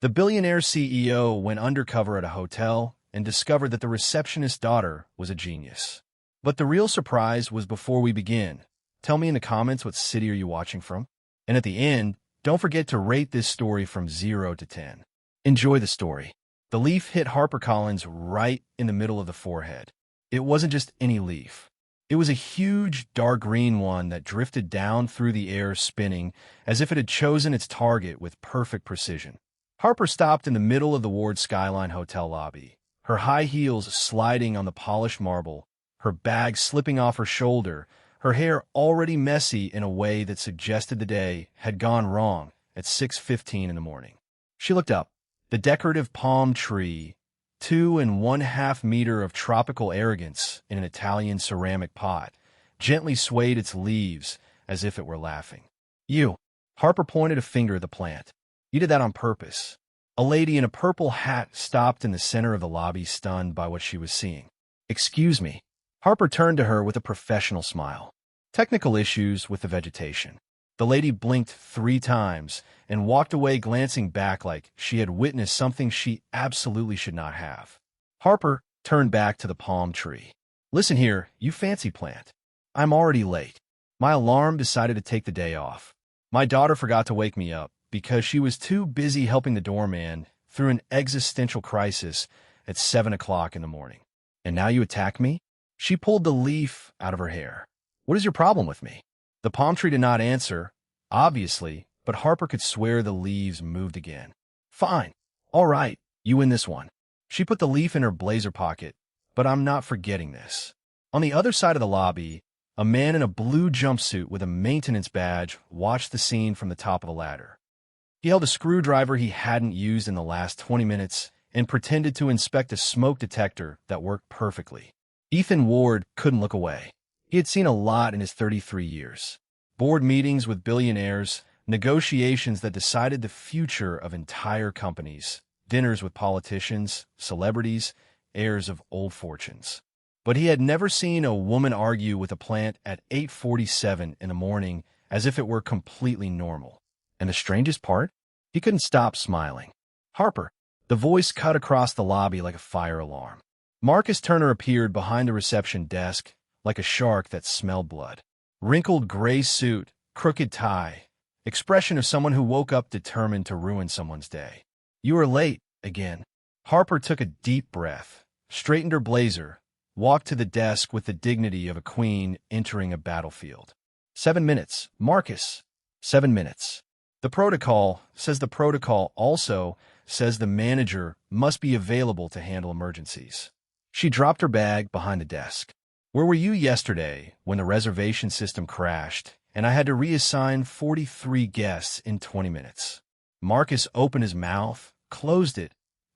The billionaire CEO went undercover at a hotel and discovered that the receptionist's daughter was a genius. But the real surprise was before we begin. Tell me in the comments what city are you watching from? And at the end, don't forget to rate this story from 0 to 10. Enjoy the story. The leaf hit HarperCollins right in the middle of the forehead. It wasn't just any leaf. It was a huge, dark green one that drifted down through the air, spinning as if it had chosen its target with perfect precision. Harper stopped in the middle of the Ward Skyline Hotel lobby, her high heels sliding on the polished marble, her bag slipping off her shoulder, her hair already messy in a way that suggested the day had gone wrong at 6:15 in the morning. She looked up. The decorative palm tree, 2.5 meters of tropical arrogance in an Italian ceramic pot, gently swayed its leaves as if it were laughing. You. Harper pointed a finger at the plant. You did that on purpose. A lady in a purple hat stopped in the center of the lobby, stunned by what she was seeing. Excuse me. Harper turned to her with a professional smile. Technical issues with the vegetation. The lady blinked 3 times and walked away, glancing back like she had witnessed something she absolutely should not have. Harper turned back to the palm tree. Listen here, you fancy plant. I'm already late. My alarm decided to take the day off. My daughter forgot to wake me up because she was too busy helping the doorman through an existential crisis at 7 o'clock in the morning. And now you attack me? She pulled the leaf out of her hair. What is your problem with me? The palm tree did not answer, obviously, but Harper could swear the leaves moved again. Fine. All right, you win this one. She put the leaf in her blazer pocket, but I'm not forgetting this. On the other side of the lobby, a man in a blue jumpsuit with a maintenance badge watched the scene from the top of the ladder. He held a screwdriver he hadn't used in the last 20 minutes and pretended to inspect a smoke detector that worked perfectly. Ethan Ward couldn't look away. He had seen a lot in his 33 years. Board meetings with billionaires, negotiations that decided the future of entire companies, dinners with politicians, celebrities, heirs of old fortunes. But he had never seen a woman argue with a plant at 8:47 in the morning as if it were completely normal. And the strangest part? He couldn't stop smiling. Harper. The voice cut across the lobby like a fire alarm. Marcus Turner appeared behind the reception desk like a shark that smelled blood. Wrinkled gray suit, crooked tie, expression of someone who woke up determined to ruin someone's day. You are late, again. Harper took a deep breath, straightened her blazer, walked to the desk with the dignity of a queen entering a battlefield. 7 minutes, Marcus. 7 minutes. The protocol also says the manager must be available to handle emergencies. She dropped her bag behind the desk. Where were you yesterday when the reservation system crashed and I had to reassign 43 guests in 20 minutes? Marcus opened his mouth, closed it,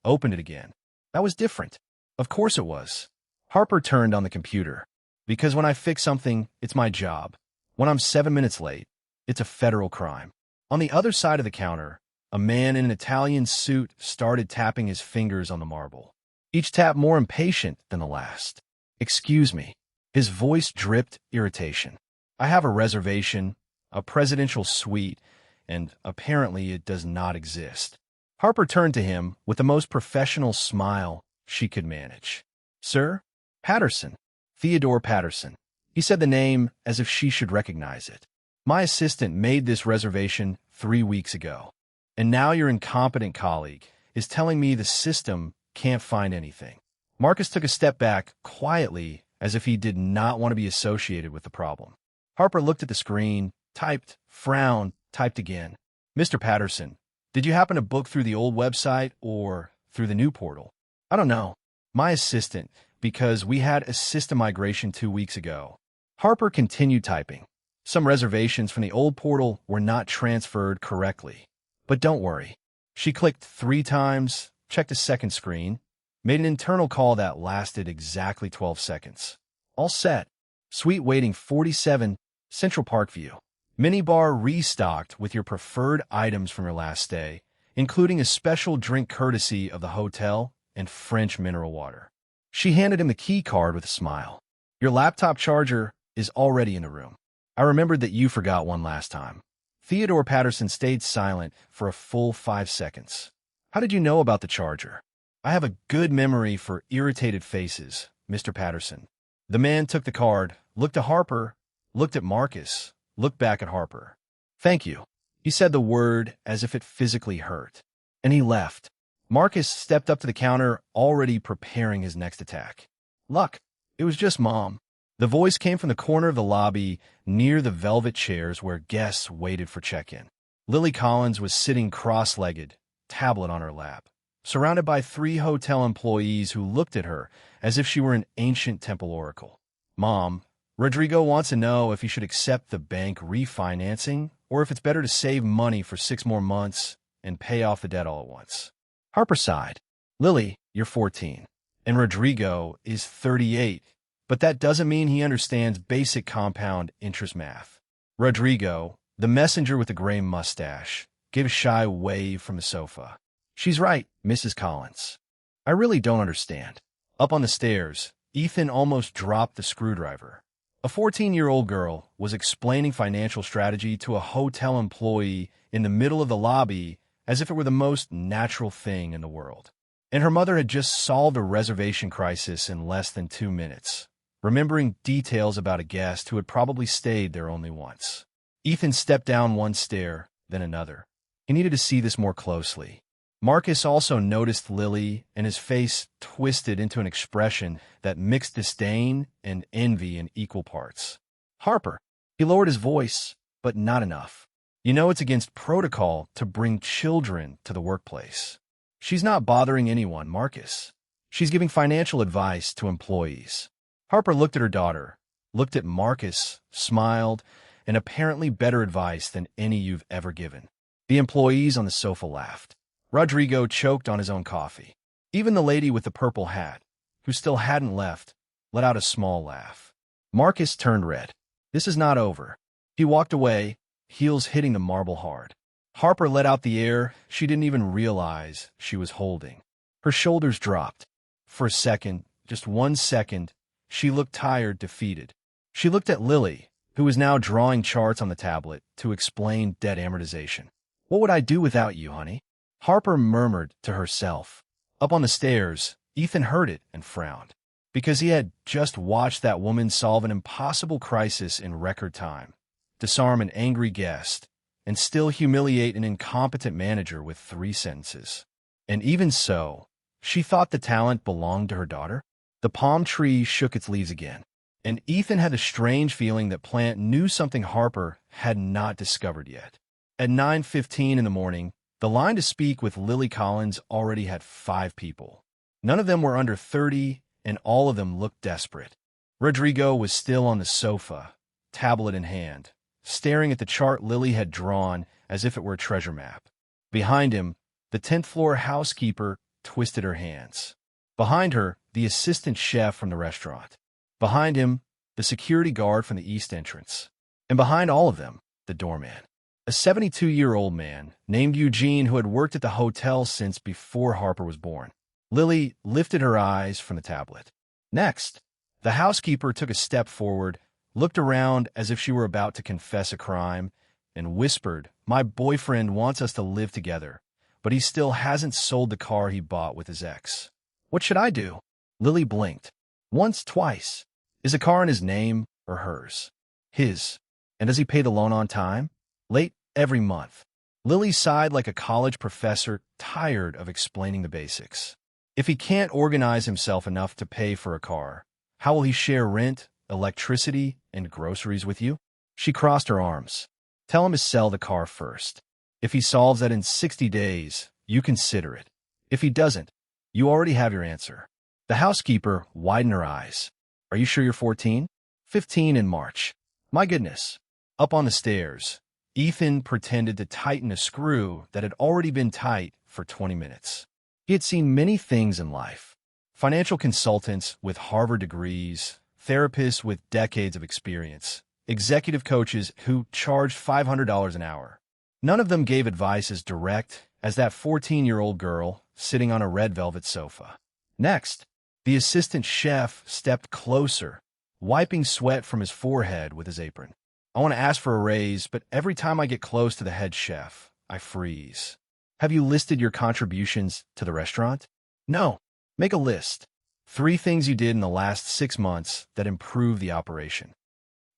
opened it again. That was different. Of course it was. Harper turned on the computer. Because when I fix something, it's my job. When I'm 7 minutes late, it's a federal crime. On the other side of the counter, a man in an Italian suit started tapping his fingers on the marble. Each tap more impatient than the last. Excuse me. His voice dripped irritation. I have a reservation, a presidential suite, and apparently it does not exist. Harper turned to him with the most professional smile she could manage. Sir? Patterson. Theodore Patterson. He said the name as if she should recognize it. My assistant made this reservation 3 weeks ago. And now your incompetent colleague is telling me the system can't find anything. Marcus took a step back quietly as if he did not want to be associated with the problem. Harper looked at the screen, typed, frowned, typed again. Mr. Patterson, did you happen to book through the old website or through the new portal? I don't know. My assistant, because we had a system migration 2 weeks ago. Harper continued typing. Some reservations from the old portal were not transferred correctly. But don't worry. She clicked 3 times, checked a second screen, made an internal call that lasted exactly 12 seconds. All set. Suite waiting 47, Central Park View. Minibar restocked with your preferred items from your last stay, including a special drink courtesy of the hotel and French mineral water. She handed him the key card with a smile. Your laptop charger is already in the room. I remembered that you forgot one last time. Theodore Patterson stayed silent for a full 5 seconds. How did you know about the charger? I have a good memory for irritated faces, Mr. Patterson. The man took the card, looked at Harper, looked at Marcus, looked back at Harper. Thank you. He said the word as if it physically hurt. And he left. Marcus stepped up to the counter, already preparing his next attack. Luck. It was just Mom. The voice came from the corner of the lobby near the velvet chairs where guests waited for check-in. Lily Collins was sitting cross-legged, tablet on her lap, surrounded by 3 hotel employees who looked at her as if she were an ancient temple oracle. Mom, Rodrigo wants to know if he should accept the bank refinancing or if it's better to save money for 6 more months and pay off the debt all at once. Harper sighed. Lily, you're 14, and Rodrigo is 38, but that doesn't mean he understands basic compound interest math. Rodrigo, the messenger with the gray mustache, gave a shy wave from the sofa. She's right, Mrs. Collins. I really don't understand. Up on the stairs, Ethan almost dropped the screwdriver. A 14-year-old girl was explaining financial strategy to a hotel employee in the middle of the lobby as if it were the most natural thing in the world. And her mother had just solved a reservation crisis in less than 2 minutes, remembering details about a guest who had probably stayed there only once. Ethan stepped down one stair, then another. He needed to see this more closely. Marcus also noticed Lily, and his face twisted into an expression that mixed disdain and envy in equal parts. Harper. He lowered his voice, but not enough. You know it's against protocol to bring children to the workplace. She's not bothering anyone, Marcus. She's giving financial advice to employees. Harper looked at her daughter, looked at Marcus, smiled, and apparently better advice than any you've ever given. The employees on the sofa laughed. Rodrigo choked on his own coffee. Even the lady with the purple hat, who still hadn't left, let out a small laugh. Marcus turned red. This is not over. He walked away, heels hitting the marble hard. Harper let out the air she didn't even realize she was holding. Her shoulders dropped. For a second, just 1 second, she looked tired, defeated. She looked at Lily, who was now drawing charts on the tablet to explain debt amortization. What would I do without you, honey? Harper murmured to herself. Up on the stairs, Ethan heard it and frowned, because he had just watched that woman solve an impossible crisis in record time, disarm an angry guest, and still humiliate an incompetent manager with 3 sentences. And even so, she thought the talent belonged to her daughter. The palm tree shook its leaves again, and Ethan had a strange feeling that Plant knew something Harper had not discovered yet. At 9:15 in the morning, the line to speak with Lily Collins already had 5 people. None of them were under 30, and all of them looked desperate. Rodrigo was still on the sofa, tablet in hand, staring at the chart Lily had drawn as if it were a treasure map. Behind him, the 10th-floor housekeeper twisted her hands. Behind her, the assistant chef from the restaurant. Behind him, the security guard from the east entrance. And behind all of them, the doorman. A 72-year-old man named Eugene who had worked at the hotel since before Harper was born. Lily lifted her eyes from the tablet. Next, the housekeeper took a step forward, looked around as if she were about to confess a crime, and whispered, "My boyfriend wants us to live together, but he still hasn't sold the car he bought with his ex. What should I do?" Lily blinked. Once, twice. Is the car in his name or hers? His. And does he pay the loan on time? Late every month. Lily sighed like a college professor tired of explaining the basics. If he can't organize himself enough to pay for a car, how will he share rent, electricity, and groceries with you? She crossed her arms. Tell him to sell the car first. If he solves that in 60 days, you consider it. If he doesn't, you already have your answer. The housekeeper widened her eyes. Are you sure you're 14? 15 in March. My goodness. Up on the stairs, Ethan pretended to tighten a screw that had already been tight for 20 minutes. He had seen many things in life. Financial consultants with Harvard degrees, therapists with decades of experience, executive coaches who charged $500 an hour. None of them gave advice as direct as that 14-year-old girl sitting on a red velvet sofa. Next, the assistant chef stepped closer, wiping sweat from his forehead with his apron. I want to ask for a raise, but every time I get close to the head chef, I freeze. Have you listed your contributions to the restaurant? No. Make a list. 3 things you did in the last 6 months that improve the operation.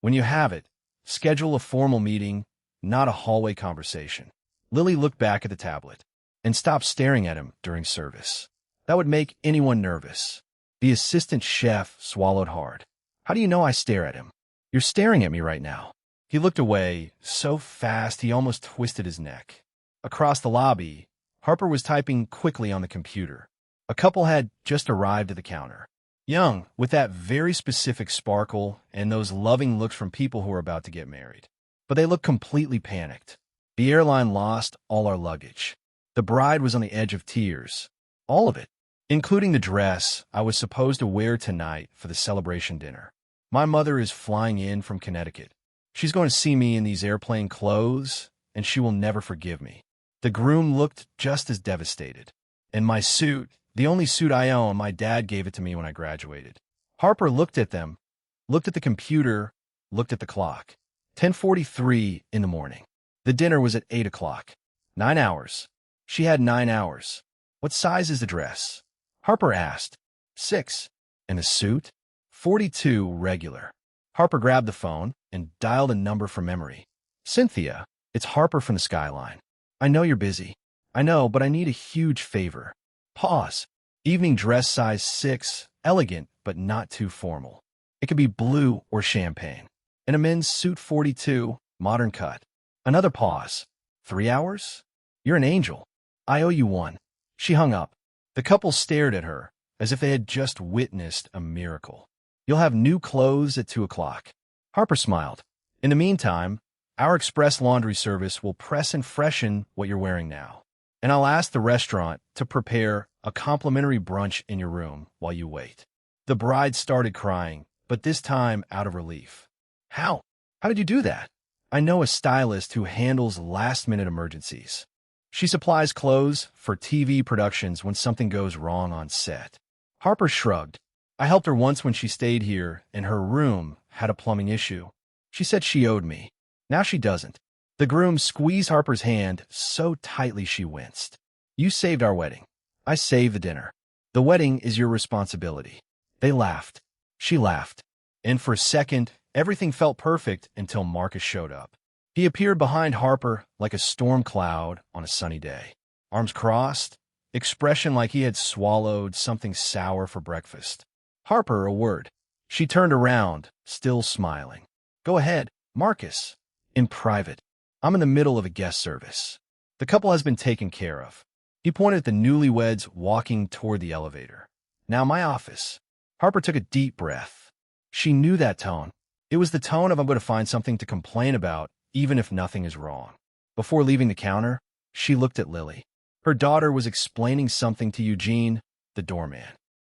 When you have it, schedule a formal meeting, not a hallway conversation. Lily looked back at the tablet and stopped staring at him during service. That would make anyone nervous. The assistant chef swallowed hard. How do you know I stare at him? You're staring at me right now. He looked away so fast he almost twisted his neck. Across the lobby, Harper was typing quickly on the computer. A couple had just arrived at the counter. Young, with that very specific sparkle and those loving looks from people who were about to get married. But they looked completely panicked. The airline lost all our luggage. The bride was on the edge of tears. All of it, including the dress I was supposed to wear tonight for the celebration dinner. My mother is flying in from Connecticut. She's going to see me in these airplane clothes, and she will never forgive me. The groom looked just as devastated. And my suit, the only suit I own, my dad gave it to me when I graduated. Harper looked at them, looked at the computer, looked at the clock. 10:43 in the morning. The dinner was at 8 o'clock. 9 hours. She had 9 hours. What size is the dress? Harper asked. 6. And the suit? 42 regular. Harper grabbed the phone and dialed a number from memory. Cynthia, it's Harper from the Skyline. I know you're busy. I know, but I need a huge favor. Pause. Evening dress size 6, elegant but not too formal. It could be blue or champagne. And a men's suit 42, modern cut. Another pause. 3 hours? You're an angel. I owe you one. She hung up. The couple stared at her as if they had just witnessed a miracle. You'll have new clothes at 2 o'clock. Harper smiled. In the meantime, our express laundry service will press and freshen what you're wearing now. And I'll ask the restaurant to prepare a complimentary brunch in your room while you wait. The bride started crying, but this time out of relief. How? How did you do that? I know a stylist who handles last-minute emergencies. She supplies clothes for TV productions when something goes wrong on set. Harper shrugged. I helped her once when she stayed here and her room had a plumbing issue. She said she owed me. Now she doesn't. The groom squeezed Harper's hand so tightly she winced. You saved our wedding. I saved the dinner. The wedding is your responsibility. They laughed. She laughed. And for a second, everything felt perfect until Marcus showed up. He appeared behind Harper like a storm cloud on a sunny day. Arms crossed, expression like he had swallowed something sour for breakfast. Harper, a word. She turned around, still smiling. Go ahead, Marcus. In private. I'm in the middle of a guest service. The couple has been taken care of. He pointed at the newlyweds walking toward the elevator. Now my office. Harper took a deep breath. She knew that tone. It was the tone of I'm going to find something to complain about, even if nothing is wrong. Before leaving the counter, she looked at Lily. Her daughter was explaining something to Eugene, the doorman.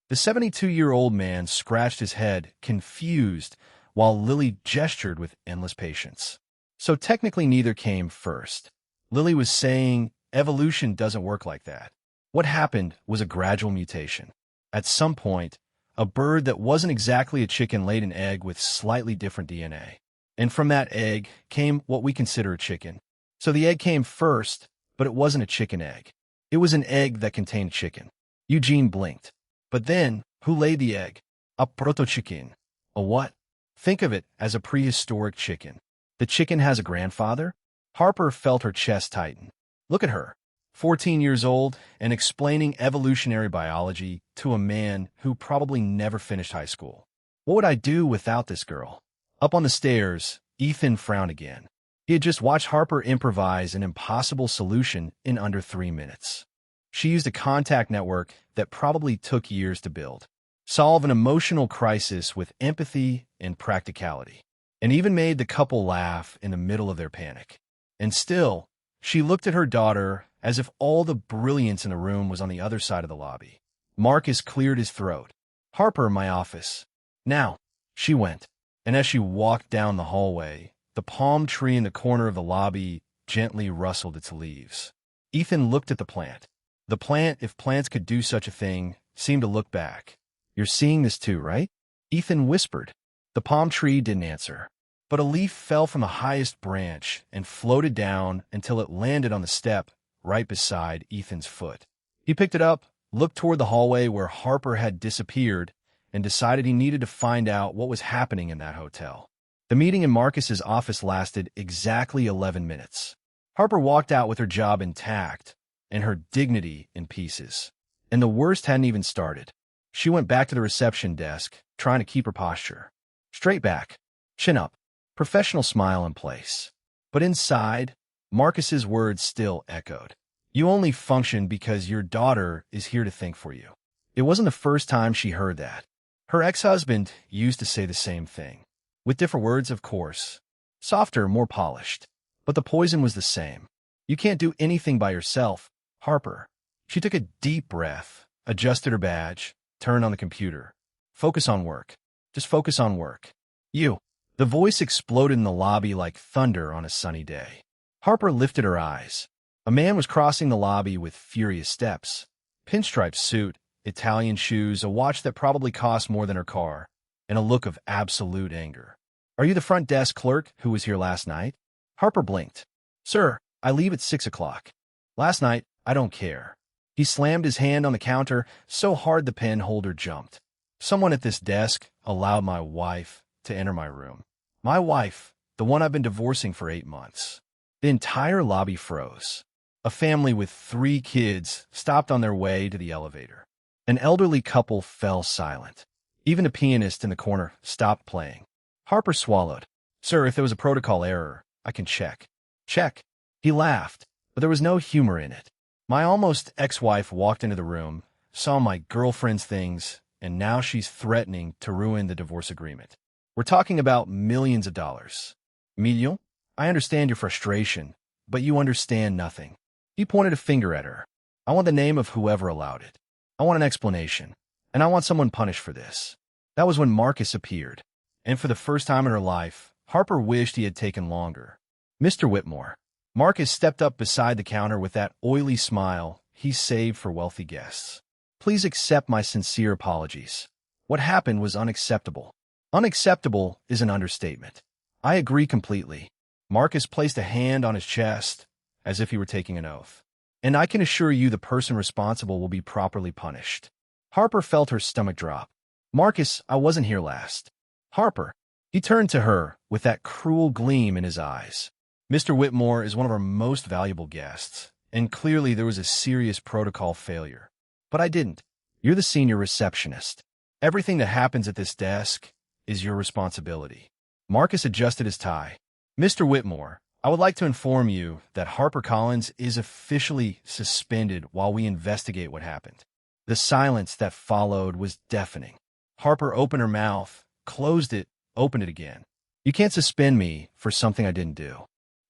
The 72-year-old man scratched his head, confused, while Lily gestured with endless patience. So technically neither came first. Lily was saying, evolution doesn't work like that. What happened was a gradual mutation. At some point, a bird that wasn't exactly a chicken laid an egg with slightly different DNA. And from that egg came what we consider a chicken. So the egg came first, but it wasn't a chicken egg. It was an egg that contained chicken. Eugene blinked. But then, who laid the egg? A proto-chicken. A what? Think of it as a prehistoric chicken. The chicken has a grandfather? Harper felt her chest tighten. Look at her, 14 years old, and explaining evolutionary biology to a man who probably never finished high school. What would I do without this girl? Up on the stairs, Ethan frowned again. He had just watched Harper improvise an impossible solution in under 3 minutes. She used a contact network that probably took years to build, solve an emotional crisis with empathy and practicality, and even made the couple laugh in the middle of their panic. And still, she looked at her daughter as if all the brilliance in the room was on the other side of the lobby. Marcus cleared his throat. Harper, my office. Now, she went. And as she walked down the hallway, the palm tree in the corner of the lobby gently rustled its leaves. Ethan looked at the plant. The plant, if plants could do such a thing, seemed to look back. You're seeing this too, right? Ethan whispered. The palm tree didn't answer. But a leaf fell from the highest branch and floated down until it landed on the step right beside Ethan's foot. He picked it up, looked toward the hallway where Harper had disappeared, and decided he needed to find out what was happening in that hotel. The meeting in Marcus's office lasted exactly 11 minutes. Harper walked out with her job intact and her dignity in pieces. And the worst hadn't even started. She went back to the reception desk, trying to keep her posture. Straight back, chin up, professional smile in place. But inside, Marcus's words still echoed. You only function because your daughter is here to think for you. It wasn't the first time she heard that. Her ex-husband used to say the same thing. With different words, of course. Softer, more polished. But the poison was the same. You can't do anything by yourself, Harper. She took a deep breath, adjusted her badge, turned on the computer. Focus on work. Just focus on work. You. The voice exploded in the lobby like thunder on a sunny day. Harper lifted her eyes. A man was crossing the lobby with furious steps. Pinstripe suit, Italian shoes, a watch that probably cost more than her car, and a look of absolute anger. Are you the front desk clerk who was here last night? Harper blinked. Sir, I leave at 6 o'clock. Last night, I don't care. He slammed his hand on the counter so hard the pen holder jumped. Someone at this desk allowed my wife to enter my room. My wife, the one I've been divorcing for 8 months. The entire lobby froze. A family with 3 kids stopped on their way to the elevator. An elderly couple fell silent. Even a pianist in the corner stopped playing. Harper swallowed. Sir, if there was a protocol error, I can check. Check. He laughed, but there was no humor in it. My almost ex-wife walked into the room, saw my girlfriend's things, and now she's threatening to ruin the divorce agreement. We're talking about millions of dollars. Million? I understand your frustration, but you understand nothing. He pointed a finger at her. I want the name of whoever allowed it. I want an explanation, and I want someone punished for this. That was when Marcus appeared, and for the first time in her life, Harper wished he had taken longer. Mr. Whitmore. Marcus stepped up beside the counter with that oily smile he saved for wealthy guests. Please accept my sincere apologies. What happened was unacceptable. Unacceptable is an understatement. I agree completely. Marcus placed a hand on his chest, as if he were taking an oath. And I can assure you the person responsible will be properly punished. Harper felt her stomach drop. Marcus, I wasn't here last. Harper. He turned to her with that cruel gleam in his eyes. Mr. Whitmore is one of our most valuable guests, and clearly there was a serious protocol failure. But I didn't. You're the senior receptionist. Everything that happens at this desk is your responsibility. Marcus adjusted his tie. Mr. Whitmore, I would like to inform you that Harper Collins is officially suspended while we investigate what happened. The silence that followed was deafening. Harper opened her mouth, closed it, opened it again. You can't suspend me for something I didn't do.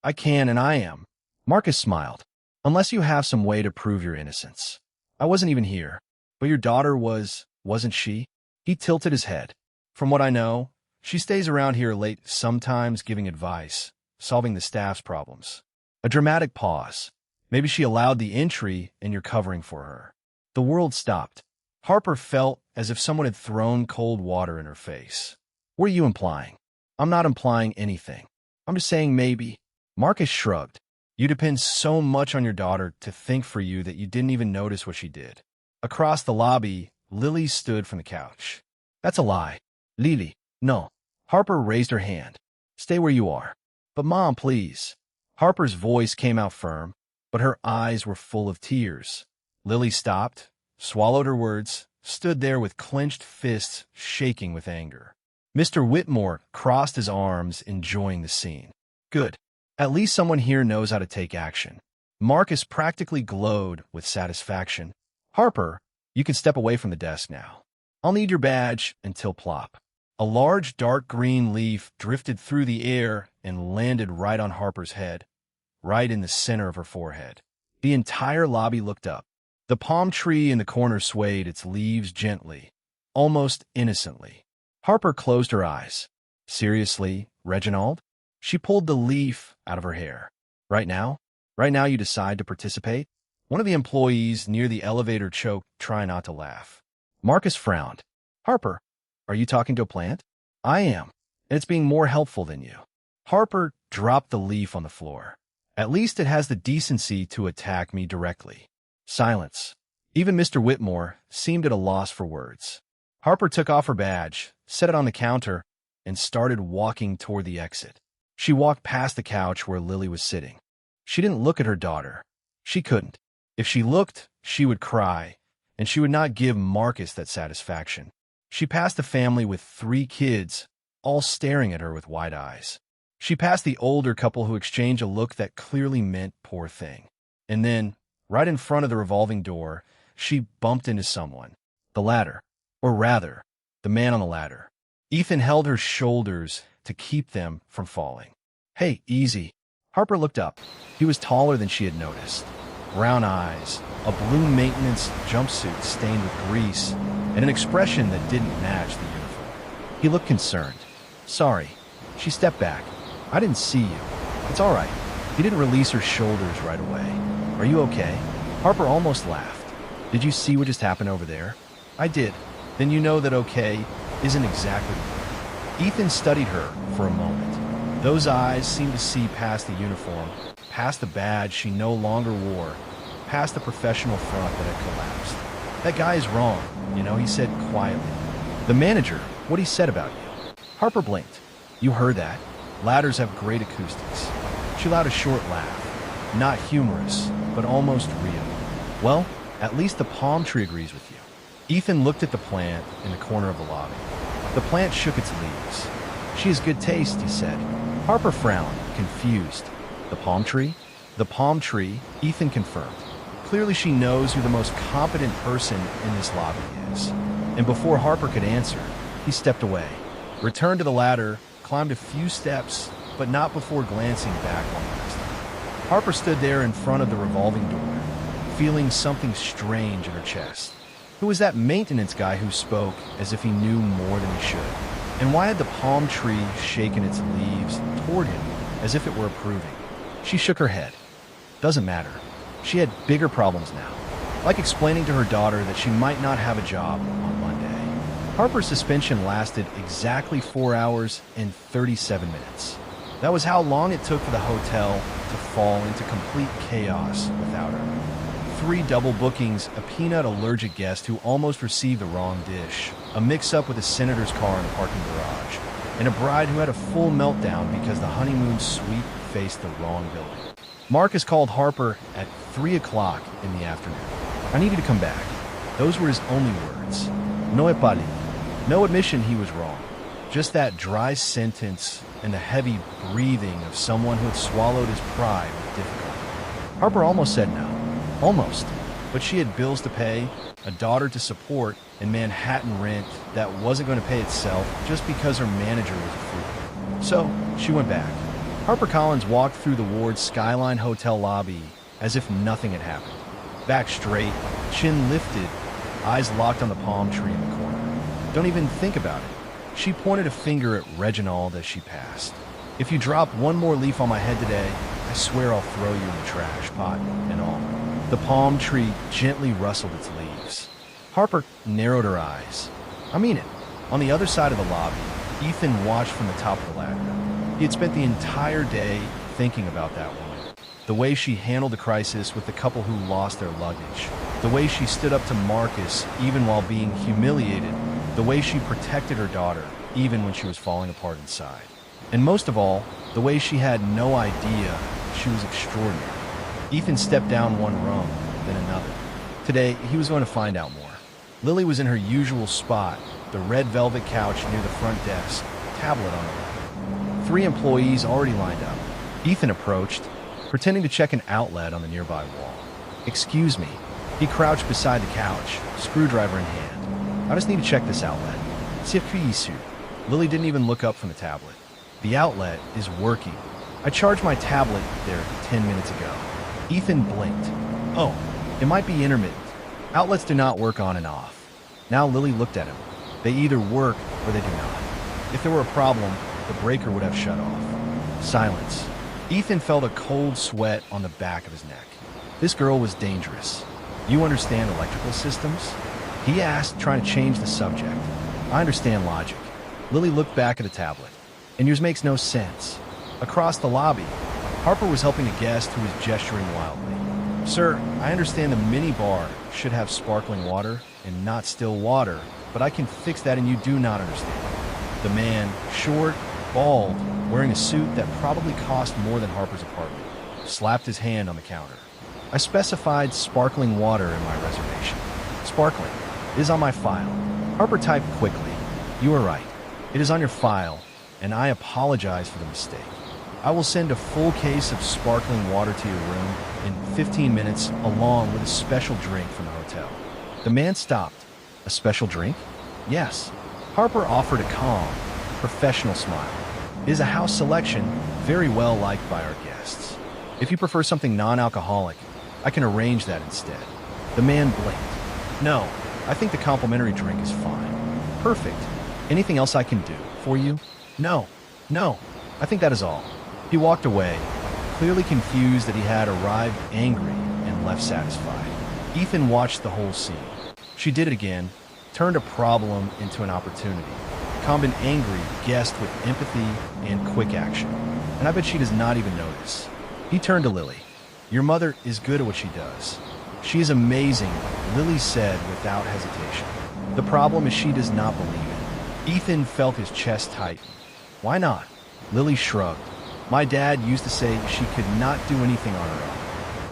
I can and I am. Marcus smiled. Unless you have some way to prove your innocence. I wasn't even here. But your daughter wasn't she? He tilted his head. From what I know, she stays around here late, sometimes giving advice, solving the staff's problems. A dramatic pause. Maybe she allowed the entry and you're covering for her. The world stopped. Harper felt as if someone had thrown cold water in her face. What are you implying? I'm not implying anything. I'm just saying maybe. Marcus shrugged. You depend so much on your daughter to think for you that you didn't even notice what she did. Across the lobby, Lily stood from the couch. That's a lie. Lily, no. Harper raised her hand. Stay where you are. But Mom, please. Harper's voice came out firm, but her eyes were full of tears. Lily stopped, swallowed her words, stood there with clenched fists shaking with anger. Mr. Whitmore crossed his arms, enjoying the scene. Good. At least someone here knows how to take action. Marcus practically glowed with satisfaction. Harper, you can step away from the desk now. I'll need your badge until plop. A large dark green leaf drifted through the air and landed right on Harper's head, right in the center of her forehead. The entire lobby looked up. The palm tree in the corner swayed its leaves gently, almost innocently. Harper closed her eyes. Seriously, Reginald? She pulled the leaf out of her hair. Right now? Right now you decide to participate? One of the employees near the elevator choked, trying not to laugh. Marcus frowned. Harper, are you talking to a plant? I am, and it's being more helpful than you. Harper dropped the leaf on the floor. At least it has the decency to attack me directly. Silence. Even Mr. Whitmore seemed at a loss for words. Harper took off her badge, set it on the counter, and started walking toward the exit. She walked past the couch where Lily was sitting. She didn't look at her daughter. She couldn't. If she looked, she would cry, and she would not give Marcus that satisfaction. She passed the family with 3 kids, all staring at her with wide eyes. She passed the older couple who exchanged a look that clearly meant poor thing. And then, right in front of the revolving door, she bumped into someone. The ladder. Or rather, the man on the ladder. Ethan held her shoulders to keep them from falling. "Hey, easy." Harper looked up. He was taller than she had noticed. Brown eyes, a blue maintenance jumpsuit stained with grease, and an expression that didn't match the uniform. He looked concerned. "Sorry." She stepped back. "I didn't see you." "It's all right." He didn't release her shoulders right away. "Are you okay?" Harper almost laughed. "Did you see what just happened over there?" "I did." "Then you know that okay isn't exactly the word." Ethan studied her for a moment. Those eyes seemed to see past the uniform, past the badge she no longer wore, past the professional front that had collapsed. "That guy is wrong, he said quietly. "The manager, what he said about you." Harper blinked. "You heard that? Ladders have great acoustics." She allowed a short laugh. Not humorous, but almost real. "Well, at least the palm tree agrees with you." Ethan looked at the plant in the corner of the lobby. The plant shook its leaves. "She has good taste," he said. Harper frowned, confused. "The palm tree?" "The palm tree," Ethan confirmed. Clearly she knows who the most competent person in this lobby is. And before Harper could answer, he stepped away, returned to the ladder, climbed a few steps, but not before glancing back one last time. Harper stood there in front of the revolving door, feeling something strange in her chest. Who was that maintenance guy who spoke as if he knew more than he should? And why had the palm tree shaken its leaves toward him as if it were approving? She shook her head. Doesn't matter. She had bigger problems now, like explaining to her daughter that she might not have a job on Monday. Harper's suspension lasted exactly 4 hours and 37 minutes. That was how long it took for the hotel to fall into complete chaos without her. 3 double bookings, a peanut-allergic guest who almost received the wrong dish, a mix-up with a senator's car in a parking garage, and a bride who had a full meltdown because the honeymoon suite faced the wrong building. Marcus called Harper at 3 o'clock in the afternoon. "I need you to come back." Those were his only words. No epali. No admission he was wrong. Just that dry sentence and the heavy breathing of someone who had swallowed his pride with difficulty. Harper almost said no. Almost. But she had bills to pay, a daughter to support, and Manhattan rent that wasn't going to pay itself just because her manager was a fool. So, she went back. HarperCollins walked through the Ward's Skyline Hotel lobby as if nothing had happened. Back straight, chin lifted, eyes locked on the palm tree in the corner. "Don't even think about it." She pointed a finger at Reginald as she passed. "If you drop one more leaf on my head today, I swear I'll throw you in the trash, pot and all." The palm tree gently rustled its leaves. Harper narrowed her eyes. "I mean it." On the other side of the lobby, Ethan watched from the top of the ladder. He had spent the entire day thinking about that woman. The way she handled the crisis with the couple who lost their luggage. The way she stood up to Marcus even while being humiliated. The way she protected her daughter even when she was falling apart inside. And most of all, the way she had no idea she was extraordinary. Ethan stepped down one rung, then another. Today, he was going to find out more. Lily was in her usual spot, the red velvet couch near the front desk, tablet on her lap. 3 employees already lined up. Ethan approached, pretending to check an outlet on the nearby wall. "Excuse me." He crouched beside the couch, screwdriver in hand. "I just need to check this outlet. Circuit issue." Lily didn't even look up from the tablet. "The outlet is working. I charged my tablet there 10 minutes ago." Ethan blinked. "Oh, it might be intermittent. Outlets do not work on and off." Now Lily looked at him. They either work or they do not. If there were a problem, the breaker would have shut off. Silence. Ethan felt a cold sweat on the back of his neck. This girl was dangerous. "You understand electrical systems?" he asked, trying to change the subject. "I understand logic." Lily looked back at the tablet. "And yours makes no sense." Across the lobby, Harper was helping a guest who was gesturing wildly. "Sir, I understand the mini bar should have sparkling water and not still water, but I can fix that and you do not understand." The man, short, bald, wearing a suit that probably cost more than Harper's apartment, slapped his hand on the counter. "I specified sparkling water in my reservation. Sparkling. It is on my file." Harper typed quickly. "You are right. It is on your file, and I apologize for the mistake. I will send a full case of sparkling water to your room in 15 minutes along with a special drink from the hotel." The man stopped. "A special drink?" "Yes." Harper offered a calm, professional smile. "It is a house selection, very well liked by our guests. If you prefer something non-alcoholic, I can arrange that instead." The man blinked. "No, I think the complimentary drink is fine." "Perfect. Anything else I can do for you?" No, I think that is all." He walked away, clearly confused that he had arrived angry and left satisfied. Ethan watched the whole scene. She did it again, turned a problem into an opportunity, combined angry guest with empathy and quick action. And I bet she does not even notice. He turned to Lily. "Your mother is good at what she does. She is amazing," Lily said without hesitation. "The problem is she does not believe it." Ethan felt his chest tighten. "Why not?" Lily shrugged. "My dad used to say she could not do anything on her own.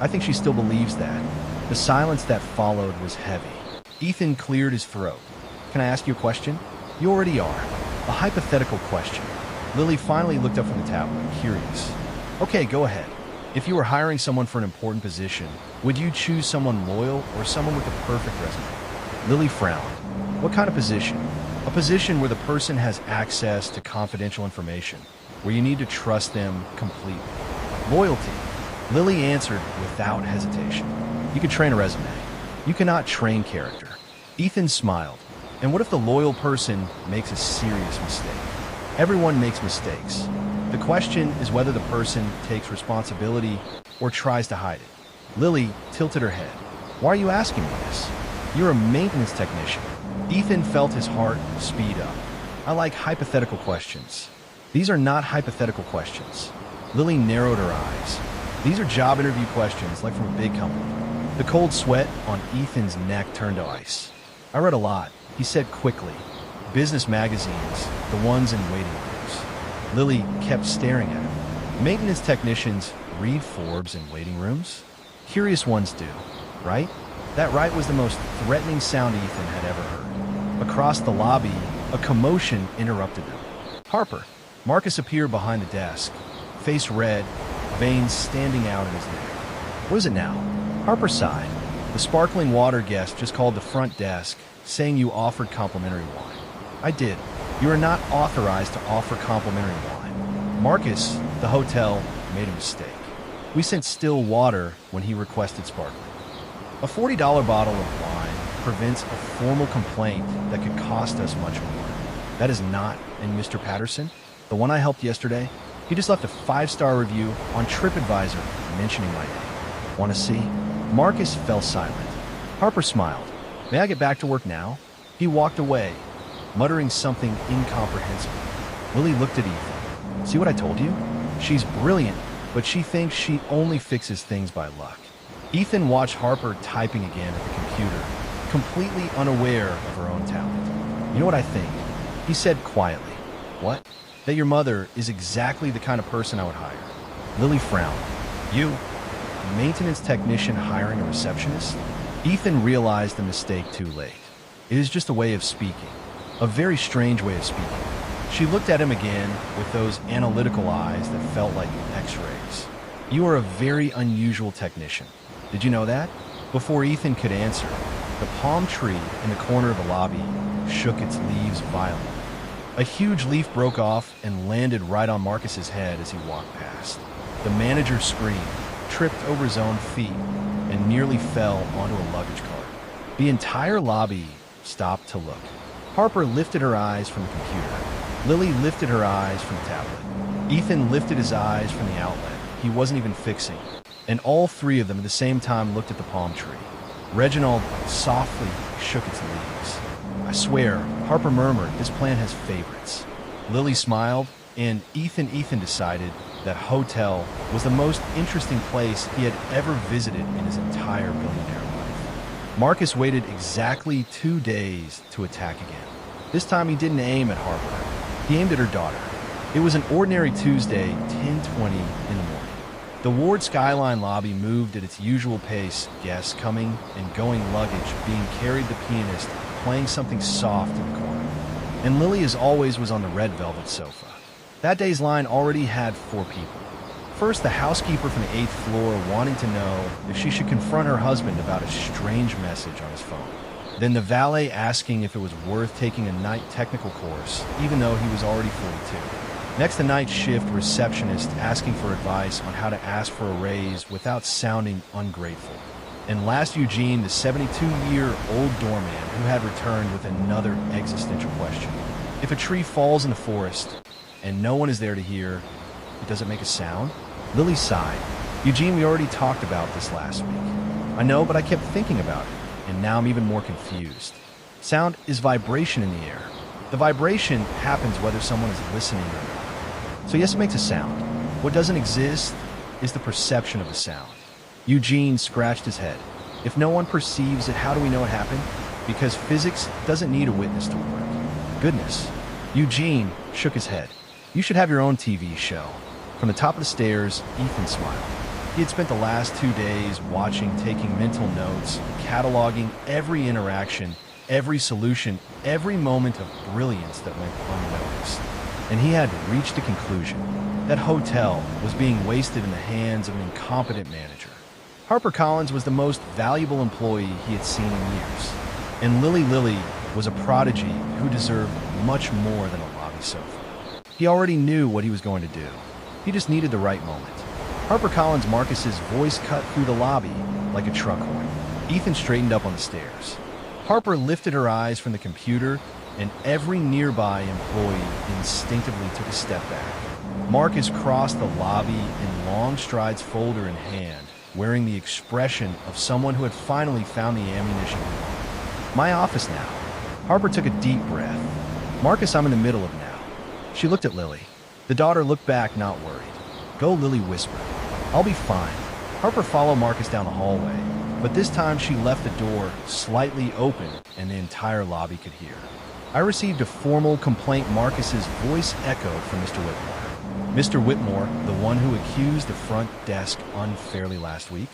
I think she still believes that." The silence that followed was heavy. Ethan cleared his throat. "Can I ask you a question?" "You already are." "A hypothetical question." Lily finally looked up from the tablet, curious. "Okay, go ahead. If you were hiring someone for an important position, would you choose someone loyal or someone with the perfect resume?" Lily frowned. "What kind of position?" "A position where the person has access to confidential information, where you need to trust them completely." "Loyalty," Lily answered without hesitation. "You could train a resume. You cannot train character." Ethan smiled. "And what if the loyal person makes a serious mistake?" "Everyone makes mistakes. The question is whether the person takes responsibility or tries to hide it." Lily tilted her head. "Why are you asking me this? You're a maintenance technician." Ethan felt his heart speed up. "I like hypothetical questions." "These are not hypothetical questions." Lily narrowed her eyes. "These are job interview questions, like from a big company." The cold sweat on Ethan's neck turned to ice. "I read a lot," he said quickly. "Business magazines, the ones in waiting rooms." Lily kept staring at him. "Maintenance technicians read Forbes in waiting rooms? Curious ones do, right?" That right was the most threatening sound Ethan had ever heard. Across the lobby, a commotion interrupted them. "Harper!" Marcus appeared behind the desk, face red, veins standing out in his neck. "What is it now?" Harper sighed. "The sparkling water guest just called the front desk, saying you offered complimentary wine." "I did. You are not authorized to offer complimentary wine." Marcus, the hotel, made a mistake. "We sent still water when he requested sparkling." A $40 bottle of wine prevents a formal complaint that could cost us much more. That is not in Mr. Patterson, the one I helped yesterday. He just left a 5-star review on TripAdvisor mentioning my name. Want to see? Marcus fell silent. Harper smiled. "May I get back to work now?" He walked away, muttering something incomprehensible. Lily looked at Ethan. "See what I told you? She's brilliant, but she thinks she only fixes things by luck." Ethan watched Harper typing again at the computer, completely unaware of her own talent. "You know what I think?" he said quietly. "What?" "That your mother is exactly the kind of person I would hire." Lily frowned. "You? A maintenance technician hiring a receptionist?" Ethan realized the mistake too late. It is just a way of speaking. A very strange way of speaking. She looked at him again with those analytical eyes that felt like X-rays. "You are a very unusual technician. Did you know that?" Before Ethan could answer, the palm tree in the corner of the lobby shook its leaves violently. A huge leaf broke off and landed right on Marcus's head as he walked past. The manager screamed, tripped over his own feet, and nearly fell onto a luggage cart. The entire lobby stopped to look. Harper lifted her eyes from the computer. Lily lifted her eyes from the tablet. Ethan lifted his eyes from the outlet he wasn't even fixing, and all three of them at the same time looked at the palm tree. Reginald softly shook its leaves. "I swear," Harper murmured, "this plant has favorites." Lily smiled, and Ethan decided that hotel was the most interesting place he had ever visited in his entire billionaire life. Marcus waited exactly 2 days to attack again. This time he didn't aim at Harper. He aimed at her daughter. It was an ordinary Tuesday, 10:20 in the morning. The Ward Skyline lobby moved at its usual pace, guests coming and going, luggage being carried, the pianist playing something soft in the corner. And Lily, as always, was on the red velvet sofa. That day's line already had 4 people. First, the housekeeper from the 8th floor wanting to know if she should confront her husband about a strange message on his phone. Then the valet asking if it was worth taking a night technical course, even though he was already 42. Next, the night shift receptionist asking for advice on how to ask for a raise without sounding ungrateful. And last, Eugene, the 72-year-old doorman who had returned with another existential question. If a tree falls in the forest and no one is there to hear, does it make a sound? Lily sighed. Eugene, we already talked about this last week. I know, but I kept thinking about it, and now I'm even more confused. Sound is vibration in the air. The vibration happens whether someone is listening or not. So yes, it makes a sound. What doesn't exist is the perception of the sound. Eugene scratched his head. If no one perceives it, how do we know it happened? Because physics doesn't need a witness to work. Goodness. Eugene shook his head. You should have your own TV show. From the top of the stairs, Ethan smiled. He had spent the last 2 days watching, taking mental notes, cataloging every interaction, every solution, every moment of brilliance that went unnoticed. And he had reached a conclusion. That hotel was being wasted in the hands of an incompetent manager. Harper Collins was the most valuable employee he had seen in years. And Lily was a prodigy who deserved much more than a lobby sofa. He already knew what he was going to do. He just needed the right moment. Harper Collins Marcus's voice cut through the lobby like a truck horn. Ethan straightened up on the stairs. Harper lifted her eyes from the computer, and every nearby employee instinctively took a step back. Marcus crossed the lobby in long strides, folder in hand, wearing the expression of someone who had finally found the ammunition he wanted. My office now. Harper took a deep breath. Marcus, I'm in the middle of now. She looked at Lily. The daughter looked back, not worried. Go, Lily whispered. I'll be fine. Harper followed Marcus down the hallway, but this time she left the door slightly open and the entire lobby could hear. I received a formal complaint. Marcus's voice echoed from Mr. Whitmore. Mr. Whitmore, the one who accused the front desk unfairly last week?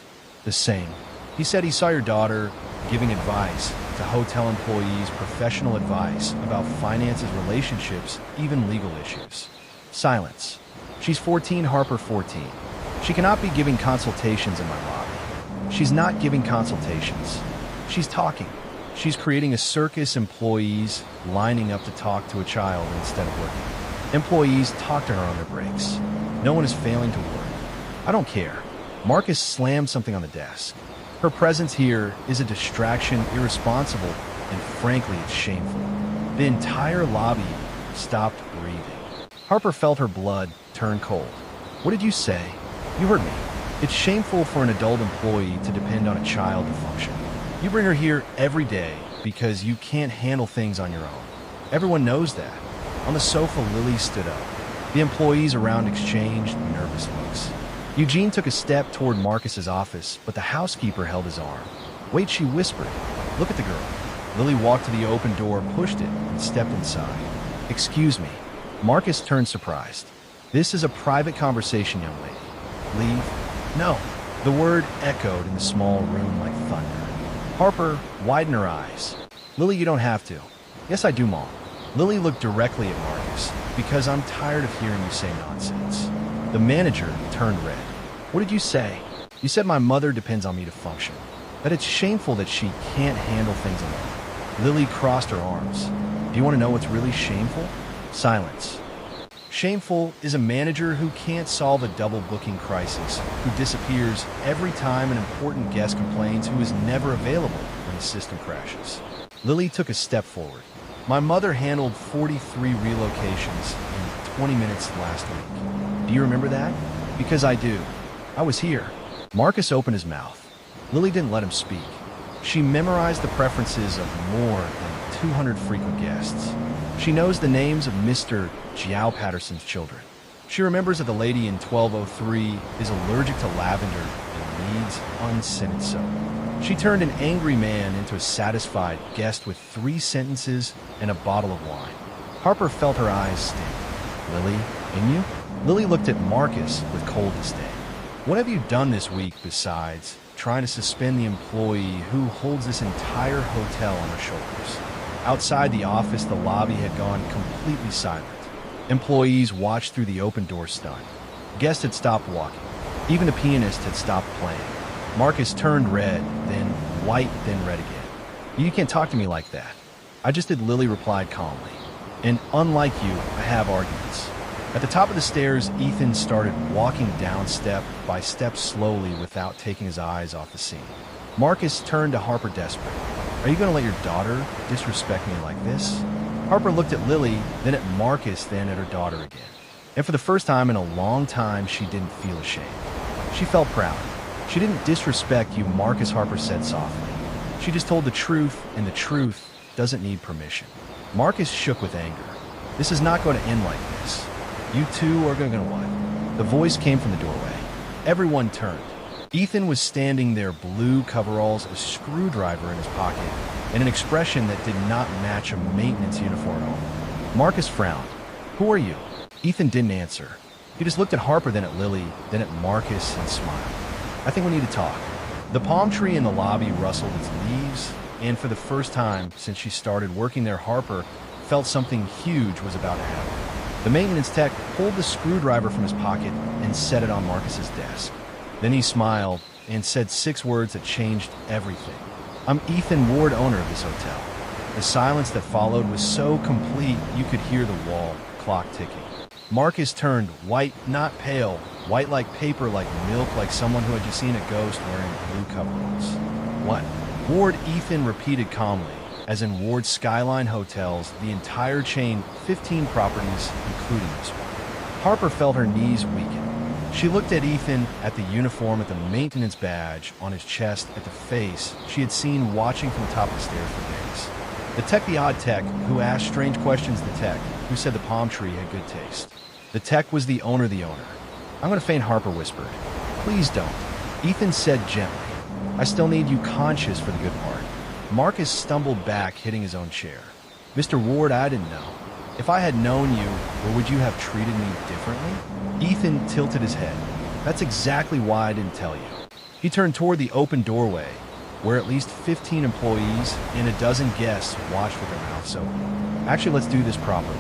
The same. He said he saw your daughter giving advice to hotel employees, professional advice about finances, relationships, even legal issues. Silence. She's 14, Harper 14. She cannot be giving consultations in my lobby. She's not giving consultations. She's talking. She's creating a circus, employees lining up to talk to a child instead of working. Employees talk to her on their breaks. No one is failing to work. I don't care. Marcus slammed something on the desk. Her presence here is a distraction, irresponsible, and frankly, it's shameful. The entire lobby stopped breathing. Harper felt her blood turn cold. What did you say? You heard me. It's shameful for an adult employee to depend on a child to function. You bring her here every day because you can't handle things on your own. Everyone knows that. On the sofa, Lily stood up. The employees around exchanged nervous looks. Eugene took a step toward Marcus's office, but the housekeeper held his arm. Wait, she whispered. Look at the girl. Lily walked to the open door, pushed it, and stepped inside. Excuse me. Marcus turned surprised. This is a private conversation, young lady. Leave? No. The word echoed in the small room like thunder. Harper widened her eyes. Lily, you don't have to. Yes, I do, Mom. Lily looked directly at Marcus. Because I'm tired of hearing you say nonsense. The manager turned red. What did you say? You said my mother depends on me to function. That it's shameful that she can't handle things alone. Lily crossed her arms. Do you want to know what's really shameful? Silence. Shameful is a manager who can't solve a double booking crisis, who disappears every time an important guest complains, who is never available when the system crashes. Lily took a step forward. My mother handled 43 relocations in 20 minutes last week. Do you remember that? Because I do. I was here. Marcus opened his mouth. Lily didn't let him speak. She memorized the preferences of more than 200 frequent guests. She knows the names of Mr. Jiao Patterson's children. She remembers that the lady in 1203 is allergic to lavender and needs unscented soap. She turned an angry man into a satisfied guest with 3 sentences and a bottle of wine. Harper felt her eyes sting. Lily, in you? Lily looked at Marcus with cold disdain. What have you done this week besides trying to suspend the employee who holds this entire hotel on her shoulders? Outside the office, the lobby had gone completely silent. Employees watched through the open door stunned. Guests had stopped walking. Even the pianist had stopped playing. Marcus turned red, then white, then red again. You can't talk to me like that. I just did, Lily replied calmly. And unlike you, I have arguments. At the top of the stairs, Ethan started walking down step by step slowly without taking his eyes off the scene. Marcus turned to Harper desperate. Are you going to let your daughter disrespect me like this? Harper looked at Lily, then at Marcus, then at her daughter again. And for the first time in a long time, she didn't feel ashamed. She felt proud. She didn't disrespect you, Marcus, Harper said softly. She just told the truth, and the truth doesn't need permission. Marcus shook with anger. This is not going to end like this. You two are going to what? The voice came from the doorway. Everyone turned. Ethan was standing there, blue coveralls, a screwdriver in his pocket, and an expression that did not match a maintenance uniform at all. Marcus frowned. Who are you? Ethan didn't answer. He just looked at Harper, then at Lily, then at Marcus, and smiled. I think we need to talk. The palm tree in the lobby rustled its leaves, and for the first time since she started working there, Harper felt something huge was about to happen. The maintenance tech pulled the screwdriver from his pocket and set it on Marcus's desk. Then he smiled and said 6 words that changed everything. I'm Ethan Ward, owner of this hotel. The silence that followed was so complete you could hear the wall clock ticking. Marcus turned white, not pale, white like paper, like milk, like someone who had just seen a ghost wearing blue coveralls. What? Ward, Ethan repeated calmly, as in Ward Skyline Hotels, the entire chain, 15 properties, including this one. Harper felt her knees weaken. She looked at Ethan, at the uniform, at the maintenance badge on his chest, at the face she had seen watching from the top of the stairs for days. The tech, the odd tech, who asked strange questions, the tech, who said the palm tree had good taste. The tech was the owner. I'm going to faint, Harper whispered. Please don't. Ethan said gently. I still need you conscious for the good part. Marcus stumbled back, hitting his own chair. Mr. Ward, I didn't know. If I had known you, or would you have treated me differently? Ethan tilted his head. That's exactly why I didn't tell you. He turned toward the open doorway, where at least 15 employees and a dozen guests watched with their mouths open. Actually, let's do this properly.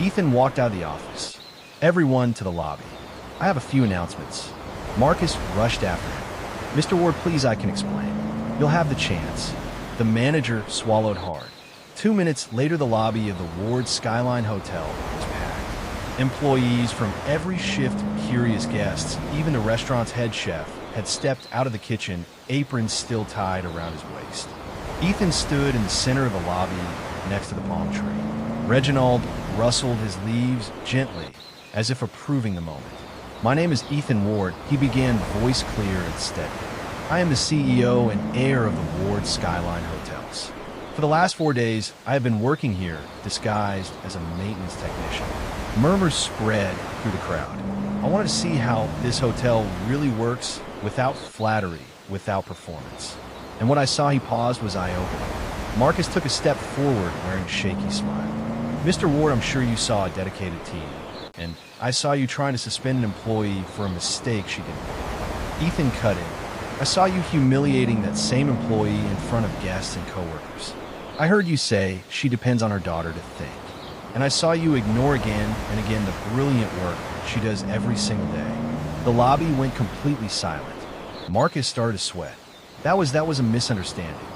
Ethan walked out of the office. Everyone to the lobby. I have a few announcements. Marcus rushed after him. Mr. Ward, please, I can explain. You'll have the chance. The manager swallowed hard. 2 minutes later, the lobby of the Ward Skyline Hotel was packed. Employees from every shift, curious guests, even the restaurant's head chef, had stepped out of the kitchen, aprons still tied around his waist. Ethan stood in the center of the lobby next to the palm tree. Reginald rustled his leaves gently, as if approving the moment. My name is Ethan Ward, he began, voice clear and steady. I am the CEO and heir of the Ward Skyline Hotels. For the last 4 days, I have been working here, disguised as a maintenance technician. Murmurs spread through the crowd. I wanted to see how this hotel really works without flattery, without performance. And what I saw, he paused, was eye-opening. Marcus took a step forward, wearing a shaky smile. Mr. Ward, I'm sure you saw a dedicated team. And I saw you trying to suspend an employee for a mistake she didn't make. Ethan cut in. I saw you humiliating that same employee in front of guests and coworkers. I heard you say she depends on her daughter to think. And I saw you ignore again and again the brilliant work she does every single day. The lobby went completely silent. Marcus started to sweat. That was a misunderstanding.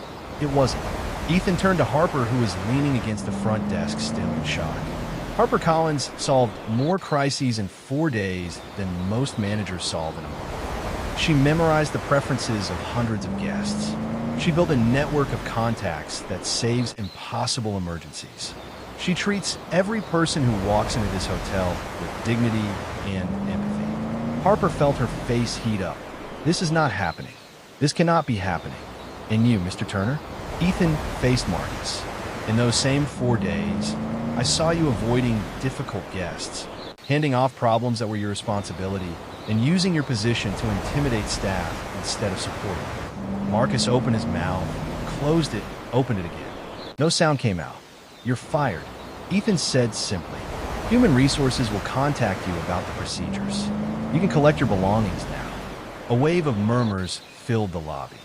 It wasn't. Ethan turned to Harper, who was leaning against the front desk, still in shock. Harper Collins solved more crises in 4 days than most managers solve in a month. She memorized the preferences of hundreds of guests. She built a network of contacts that saves impossible emergencies. She treats every person who walks into this hotel with dignity and empathy. Harper felt her face heat up. This is not happening. This cannot be happening. And you, Mr. Turner? Ethan faced Marcus. In those same 4 days, I saw you avoiding difficult guests. handing off problems that were your responsibility, and using your position to intimidate staff instead of supporting them. Marcus opened his mouth, closed it, opened it again. No sound came out. "You're fired," Ethan said simply. "Human Resources will contact you about the procedures. You can collect your belongings now." A wave of murmurs filled the lobby.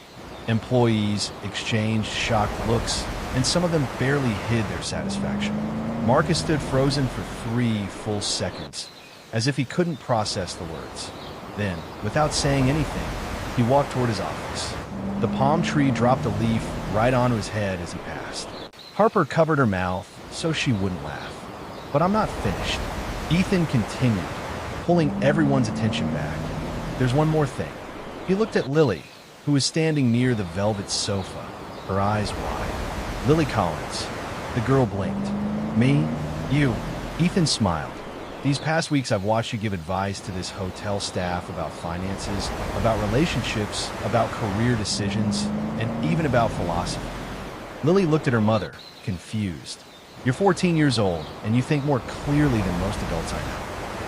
Employees exchanged shocked looks, and some of them barely hid their satisfaction. Marcus stood frozen for 3 full seconds, as if he couldn't process the words. Then, without saying anything, he walked toward his office. The palm tree dropped a leaf right onto his head as he passed. Harper covered her mouth so she wouldn't laugh. "But I'm not finished," Ethan continued, pulling everyone's attention back. "There's one more thing." He looked at Lily, who was standing near the velvet sofa, her eyes wide. "Lily Collins." The girl blinked. "Me? You?" Ethan smiled. "These past weeks I've watched you give advice to this hotel staff about finances, about relationships, about career decisions, and even about philosophy." Lily looked at her mother, confused. "You're 14 years old, and you think more clearly than most adults I know.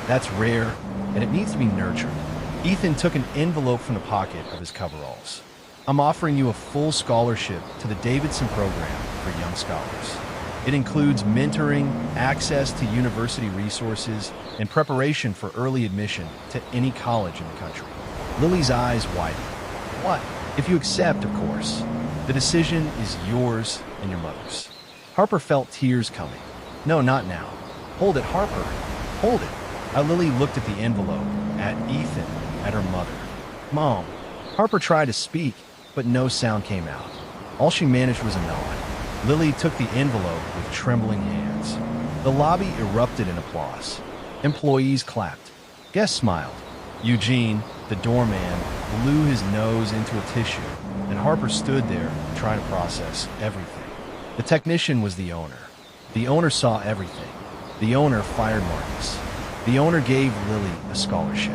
That's rare, and it needs to be nurtured." Ethan took an envelope from the pocket of his coveralls. "I'm offering you a full scholarship to the Davidson program for young scholars. It includes mentoring, access to university resources, and preparation for early admission to any college in the country." Lily's eyes widened. "What? If you accept, of course. The decision is yours and your mother's." Harper felt tears coming. "No, not now. Hold it, Harper. Hold it." Lily looked at the envelope, at Ethan, at her mother. "Mom." Harper tried to speak, but no sound came out. All she managed was a nod. Lily took the envelope with trembling hands. The lobby erupted in applause. Employees clapped. Guests smiled. Eugene, the doorman, blew his nose into a tissue, and Harper stood there trying to process everything. The technician was the owner. The owner saw everything. The owner fired Marcus. The owner gave Lily a scholarship,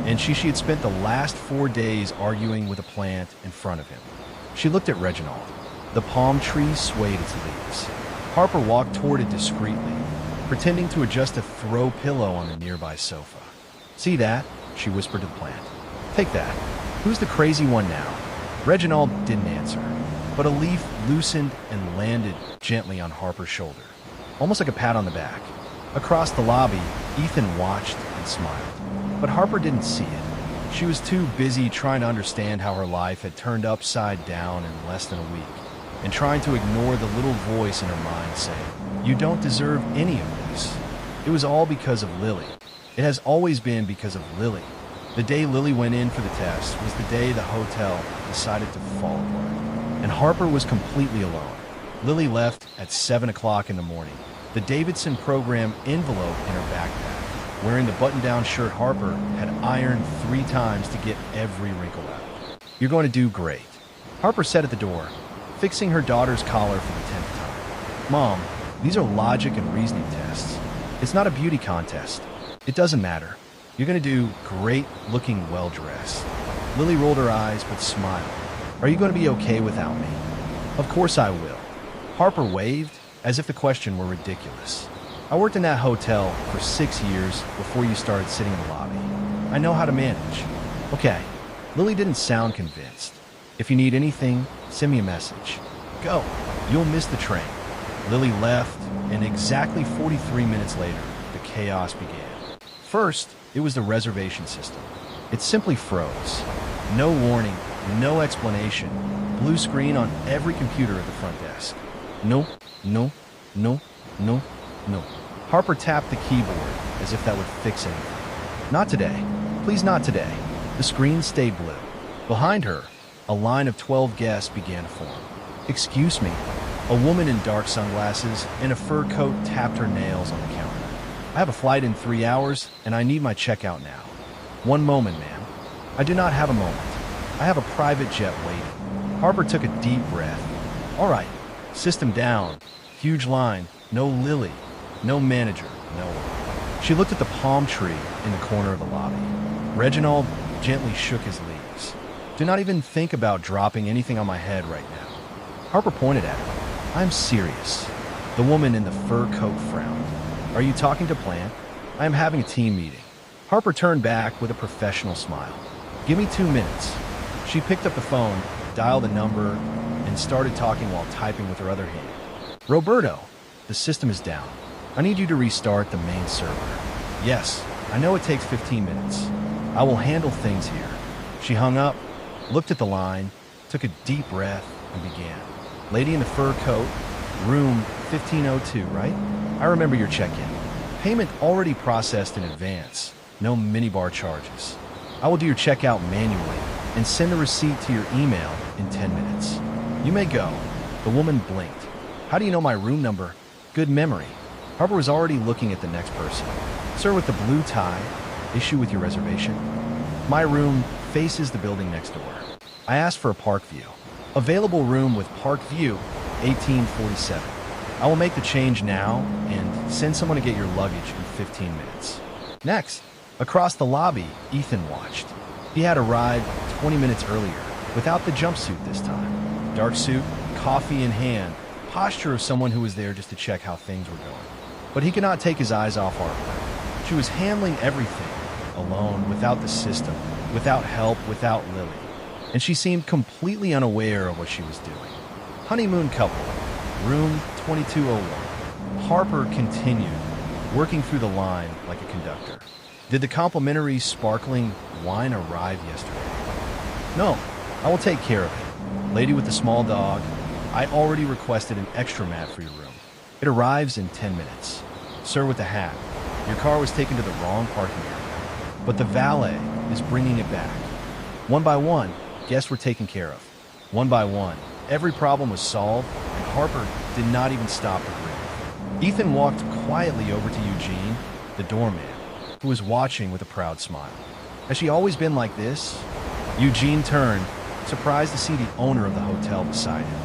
and she had spent the last 4 days arguing with a plant in front of him. She looked at Reginald. The palm tree swayed its leaves. Harper walked toward it discreetly, pretending to adjust a throw pillow on the nearby sofa. "See that?" she whispered to the plant. "Take that. Who's the crazy one now?" Reginald didn't answer, but a leaf loosened and landed gently on Harper's shoulder, almost like a pat on the back. Across the lobby, Ethan watched and smiled, but Harper didn't see it. She was too busy trying to understand how her life had turned upside down in less than a week, and trying to ignore the little voice in her mind saying, "You don't deserve any of this." It was all because of Lily. It has always been because of Lily. The day Lily went in for the test was the day the hotel decided to fall apart, and Harper was completely alone. Lily left at 7 o'clock in the morning, the Davidson program envelope in her backpack, wearing the button-down shirt Harper had ironed 3 times to get every wrinkle out. "You're going to do great," Harper said at the door, fixing her daughter's collar for the 10th time. "Mom, these are logic and reasoning tests. It's not a beauty contest. It doesn't matter. You're going to do great looking well-dressed." Lily rolled her eyes but smiled. "Are you going to be okay without me?" "Of course I will." Harper waved, as if the question were ridiculous. "I worked in that hotel for 6 years before you started sitting in the lobby. I know how to manage." "Okay." Lily didn't sound convinced. "If you need anything, send me a message. Go. You'll miss the train." Lily left, and exactly 43 minutes later, the chaos began. First, it was the reservation system. It simply froze. No warning, no explanation. Blue screen on every computer at the front desk. No, no, no, no, no. Harper tapped the keyboard as if that would fix anything. "Not today. Please, not today." The screen stayed blue. Behind her, a line of 12 guests began to form. "Excuse me." A woman in dark sunglasses and a fur coat tapped her nails on the counter. "I have a flight in 3 hours, and I need my checkout now." "One moment, ma'am." "I do not have a moment. I have a private jet waiting." Harper took a deep breath. "All right. System down. Huge line. No Lily. No manager. No one." She looked at the palm tree in the corner of the lobby. Reginald gently shook his leaves. "Do not even think about dropping anything on my head right now." Harper pointed at him. "I'm serious." The woman in the fur coat frowned. "Are you talking to Plant?" I am having a team meeting. Harper turned back with a professional smile. Give me 2 minutes. She picked up the phone, dialed a number, and started talking while typing with her other hand. Roberto, the system is down. I need you to restart the main server. Yes, I know it takes 15 minutes. I will handle things here. She hung up, looked at the line, took a deep breath, and began. Lady in the fur coat, room 1502, right? I remember your check-in. Payment already processed in advance. No minibar charges. I will do your checkout manually and send the receipt to your email in 10 minutes. You may go. The woman blinked. How do you know my room number? Good memory. Harper was already looking at the next person. Sir with the blue tie, issue with your reservation. My room faces the building next door. I asked for a park view. Available room with park view, 1847. I will make the change now and send someone to get your luggage in 15 minutes. Next, across the lobby, Ethan watched. He had arrived 20 minutes earlier, without the jumpsuit this time. Dark suit, coffee in hand, posture of someone who was there just to check how things were going. But he could not take his eyes off Harper. She was handling everything, alone, without the system, without help, without Lily. And she seemed completely unaware of what she was doing. Honeymoon couple, room 2201. Harper continued, working through the line like a conductor. Did the complimentary sparkling wine arrive yesterday? No, I will take care of it. Lady with the small dog, I already requested an extra mat for your room. It arrives in 10 minutes. Sir with the hat, your car was taken to the wrong parking area, but the valet is bringing it back. One by one, guests were taken care of. One by one, every problem was solved, and Harper did not even stop to breathe. Ethan walked quietly over to Eugene, the doorman, who was watching with a proud smile. Has she always been like this? Eugene turned, surprised to see the owner of the hotel beside him.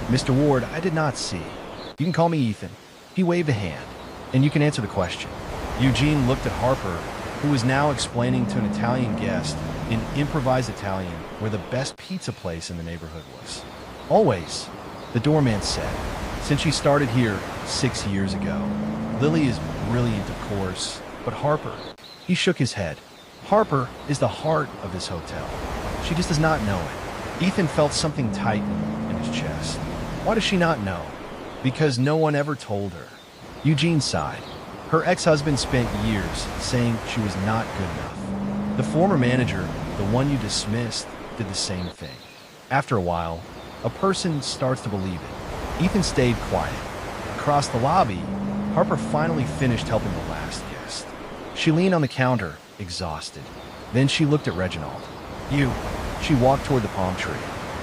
Mr. Ward, I did not see. You can call me Ethan. He waved a hand, and you can answer the question. Eugene looked at Harper, who was now explaining to an Italian guest in improvised Italian where the best pizza place in the neighborhood was. Always, the doorman said, since she started here 6 years ago. Lily is brilliant, of course, but Harper, he shook his head. Harper is the heart of this hotel. She just does not know it. Ethan felt something tighten in his chest. Why does she not know? Because no one ever told her. Eugene sighed. Her ex-husband spent years saying she was not good enough. The former manager, the one you dismissed, did the same thing. After a while, a person starts to believe it. Ethan stayed quiet. Across the lobby, Harper finally finished helping the last guest. She leaned on the counter, exhausted. Then she looked at Reginald. You. She walked toward the palm tree.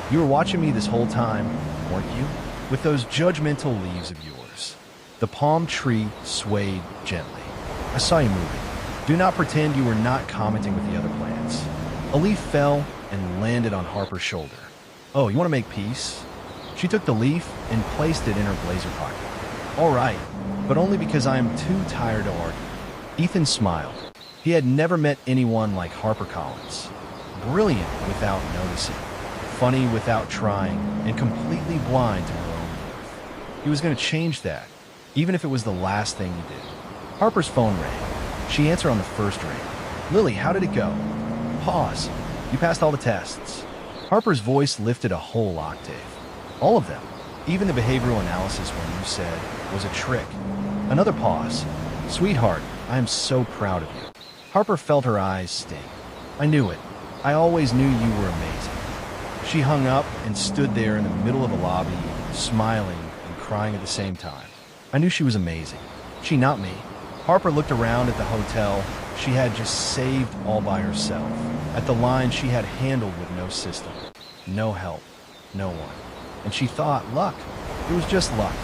You were watching me this whole time, weren't you? With those judgmental leaves of yours. The palm tree swayed gently. I saw you moving. Do not pretend you were not commenting with the other plants. A leaf fell and landed on Harper's shoulder. Oh, you want to make peace? She took the leaf and placed it in her blazer pocket. All right, but only because I am too tired to argue. Ethan smiled. He had never met anyone like Harper Collins. Brilliant without noticing, funny without trying, and completely blind to her own worth. He was going to change that, even if it was the last thing he did. Harper's phone rang. She answered on the first ring. Lily, how did it go? Pause. You passed all the tests. Harper's voice lifted a whole octave. All of them. Even the behavioral analysis one you said was a trick. Another pause. Sweetheart, I am so proud of you. Harper felt her eyes sting. I knew it. I always knew you were amazing. She hung up and stood there in the middle of the lobby, smiling and crying at the same time. I knew she was amazing. She, not me. Harper looked around at the hotel she had just saved all by herself, at the line she had handled with no system, no help, no one. And she thought, luck. It was just luck.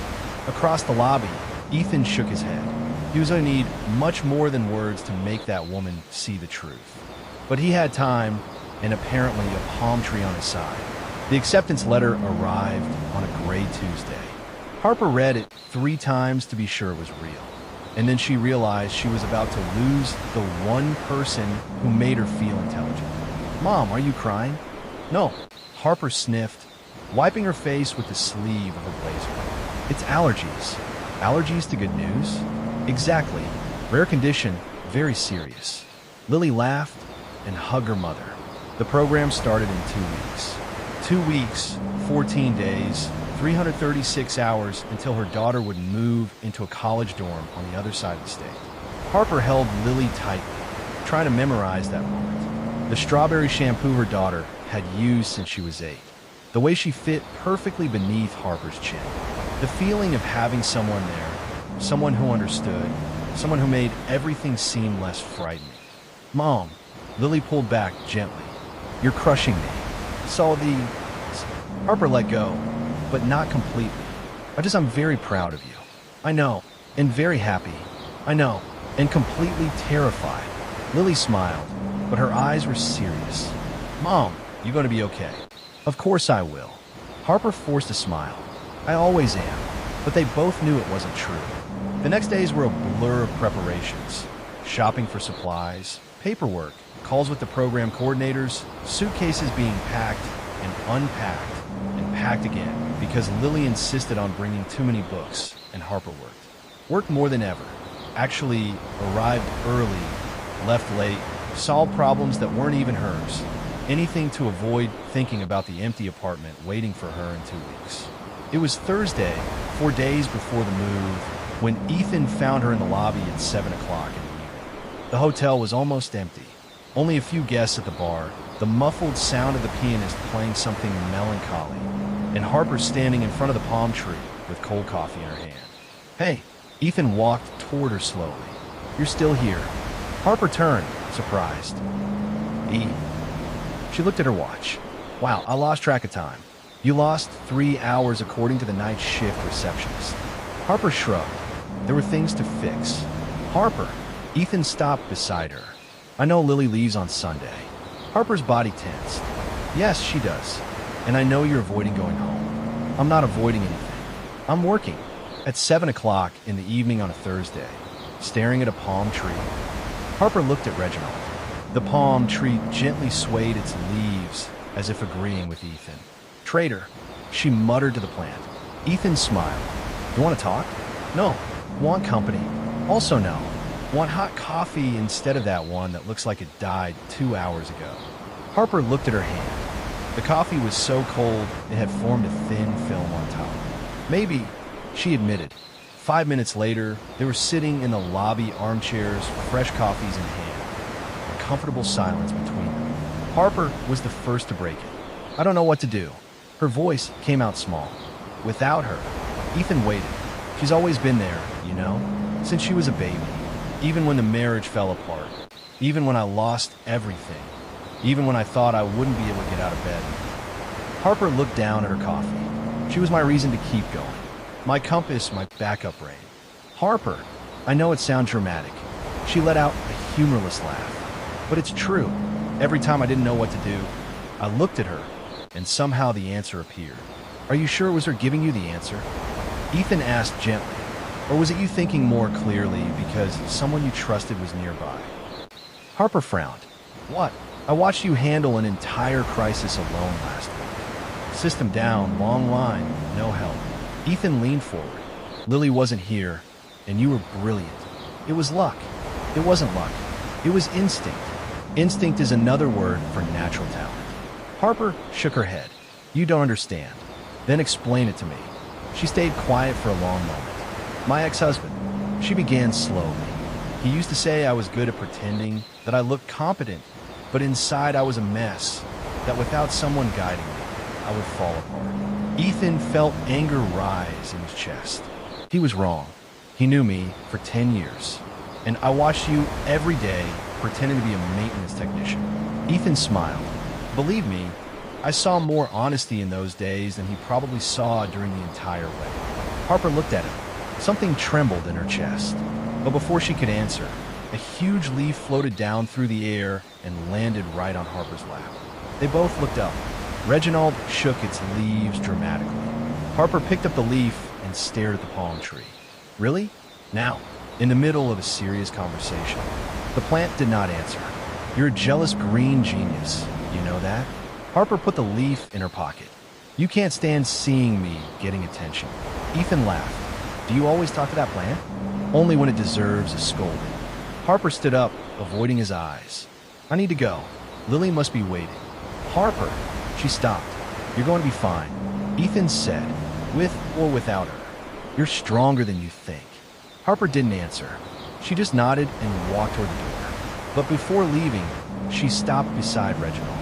Across the lobby, Ethan shook his head. He was going to need much more than words to make that woman see the truth. But he had time, and apparently a palm tree on his side. The acceptance letter arrived on a gray Tuesday. Harper read it 3 times to be sure it was real. And then she realized she was about to lose the one person who made her feel intelligent. Mom, are you crying? No. Harper sniffed, wiping her face with the sleeve of her blazer. It's allergies. Allergies to good news? Exactly. Rare condition, very serious. Lily laughed and hugged her mother. The program started in 2 weeks. 2 weeks, 14 days, 336 hours until her daughter would move into a college dorm on the other side of the state. Harper held Lily tightly, trying to memorize that moment. The strawberry shampoo her daughter had used since she was 8. The way she fit perfectly beneath Harper's chin. The feeling of having someone there, someone who understood, someone who made everything seem less frightening. "Mom," Lily pulled back gently. "You're crushing me." Harper let go, but not completely. I'm very proud of you. I know, and very happy. I know, and completely terrified. Lily smiled, but her eyes were serious. "Mom, you're going to be okay." "Of course I will." Harper forced a smile. "I always am." But they both knew it wasn't true. The next days were a blur of preparations. Shopping for supplies, paperwork, calls with the program coordinators, suitcases being packed and unpacked and packed again because Lily insisted on bringing too many books, and Harper worked more than ever. Actually arrived early, left late, solved problems that weren't even hers. Anything to avoid thinking about the empty apartment waiting for her in 2 weeks. It was Thursday, 4 days before the move, when Ethan found her in the lobby at 7 o'clock in the evening. The hotel was almost empty. Only a few guests at the bar, the muffled sound of the pianist playing something melancholy, and Harper standing in front of the palm tree with cold coffee in her hand. "Hey," Ethan walked toward her slowly. "You're still here." Harper turned, surprised. "E." She looked at her watch. "Wow, I lost track of time. You lost 3 hours according to the night shift receptionist." Harper shrugged. There were things to fix. "Harper." Ethan stopped beside her. "I know Lily leaves on Sunday." Harper's body tensed. "Yes, she does. And I know you're avoiding going home." "I'm not avoiding anything. I'm working." At 7 o'clock in the evening on a Thursday, staring at a palm tree, Harper looked at Reginald. The palm tree gently swayed its leaves as if agreeing with Ethan. "Traitor," she muttered to the plant. Ethan smiled. "You want to talk?" "No." "Want company?" "Also no." "Want hot coffee instead of that one that looks like it died 2 hours ago?" Harper looked at her hand. The coffee was so cold it had formed a thin film on top. "Maybe," she admitted. 5 minutes later, they were sitting in the lobby armchairs, fresh coffees in hand. A comfortable silence between them. Harper was the first to break it. "I don't know what to do." Her voice came out small. "Without her." Ethan waited. "She's always been there, you know, since she was a baby. Even when the marriage fell apart. Even when I lost everything. Even when I thought I wouldn't be able to get out of bed." Harper looked down at her coffee. "She was my reason to keep going. My compass, my backup brain." "Harper." "I know it sounds dramatic." She let out a humorless laugh. "But it's true. Every time I didn't know what to do, I looked at her, and somehow the answer appeared." "Are you sure it was her giving you the answer?" Ethan asked gently. "Or was it you thinking more clearly because someone you trusted was nearby?" Harper frowned. "What?" "I watched you handle an entire crisis alone last week. System down, long line, no help." Ethan leaned forward. "Lily wasn't here, and you were brilliant. It was luck." "It wasn't luck. It was instinct." "Instinct is another word for natural talent." Harper shook her head. "You don't understand." "Then explain it to me." She stayed quiet for a long moment. "My ex-husband," she began slowly. "He used to say I was good at pretending, that I looked competent, but inside I was a mess, that without someone guiding me, I would fall apart." Ethan felt anger rise in his chest. He was wrong. He knew me for 10 years. And I watched you every day pretending to be a maintenance technician. Ethan smiled. "Believe me, I saw more honesty in those days than he probably saw during the entire wedding." Harper looked at him. Something trembled in her chest. But before she could answer, a huge leaf floated down through the air and landed right on Harper's lap. They both looked up. Reginald shook its leaves dramatically. Harper picked up the leaf and stared at the palm tree. "Really? Now?" In the middle of a serious conversation. The plant did not answer. "You're a jealous green genius. You know that?" Harper put the leaf in her pocket. "You can't stand seeing me getting attention." Ethan laughed. "Do you always talk to that plant?" "Only when it deserves a scolding." Harper stood up, avoiding his eyes. I need to go. Lily must be waiting. Harper! She stopped. You're going to be fine, Ethan said, with or without her. You're stronger than you think. Harper didn't answer. She just nodded and walked toward the door. But before leaving, she stopped beside Reginald.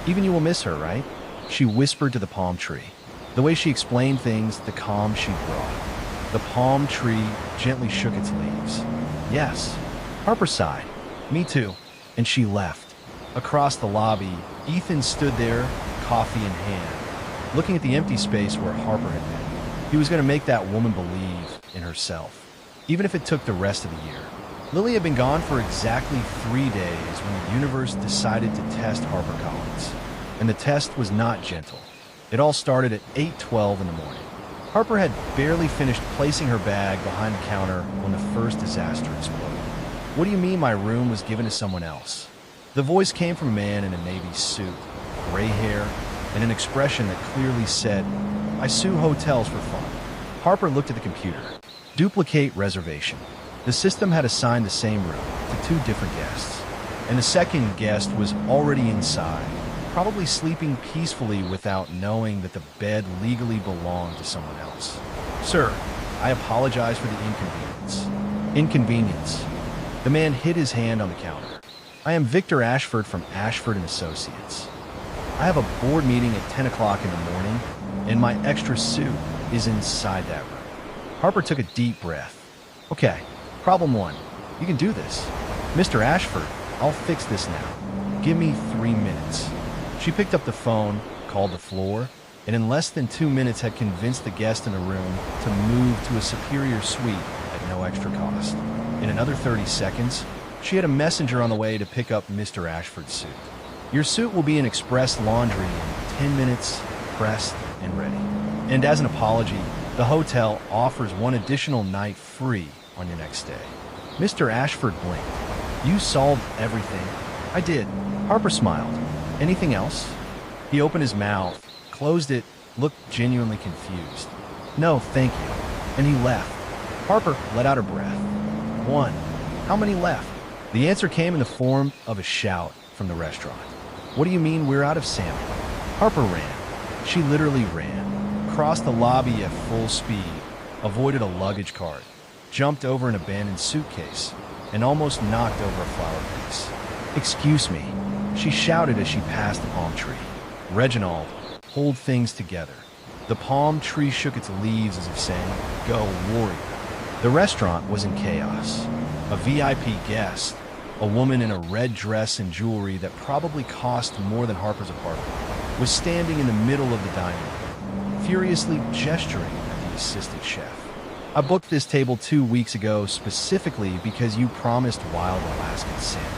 Even you will miss her, right? She whispered to the palm tree. The way she explained things, the calm she brought. The palm tree gently shook its leaves. Yes. Harper sighed. Me too. And she left. Across the lobby, Ethan stood there, coffee in hand, looking at the empty space where Harper had been. He was going to make that woman believe in herself, even if it took the rest of the year. Lily had been gone for exactly 3 days when the universe decided to test Harper Collins. And the test was not gentle. It all started at 8:12 in the morning. Harper had barely finished placing her bag behind the counter when the first disaster exploded. What do you mean my room was given to someone else? The voice came from a man in a navy suit, gray hair, and an expression that clearly said, I sue hotels for fun. Harper looked at the computer. Duplicate reservation. The system had assigned the same room to 2 different guests, and the second guest was already inside, probably sleeping peacefully without knowing that the bed legally belonged to someone else. Sir, I apologize for the inconvenience. Inconvenience. The man hid his hand on the counter. I am Victor Ashford from Ashford & Associates. I have a board meeting at 10 o'clock in the morning, and my extra suit is inside that room. Harper took a deep breath. Okay, problem 1. You can do this. Mr. Ashford, I'll fix this now. Give me 3 minutes. She picked up the phone, called the floor, and in less than 2 minutes had convinced the guest in the room to move to a superior suite at no extra cost. In another 30 seconds, she had a messenger on the way to pick up Mr. Ashford's suit. Your suit will be in express laundry in 10 minutes, pressed and ready. And as an apology, the hotel offers 1 additional night free on your next stay. Mr. Ashford blinked. You solved everything. I did. Harper smiled. Anything else? He opened his mouth, closed it, looked genuinely confused. No, thank you. And he left. Harper let out her breath. 1. How many left? The answer came in the form of a shout from the restaurant. What do you mean we're out of salmon? Harper ran. She literally ran. Crossed the lobby at full speed, avoided a luggage cart, jumped over an abandoned suitcase, and almost knocked over a flower vase. Excuse me, she shouted as she passed the palm tree. Reginald, hold things together. The palm tree shook its leaves as if saying, Go, warrior. The restaurant was in chaos. A VIP guest, a woman in a red dress and jewelry that probably cost more than Harper's apartment, was standing in the middle of the dining room, furiously gesturing at the assistant chef. I booked this table 2 weeks ago specifically because you promised wild Alaskan salmon.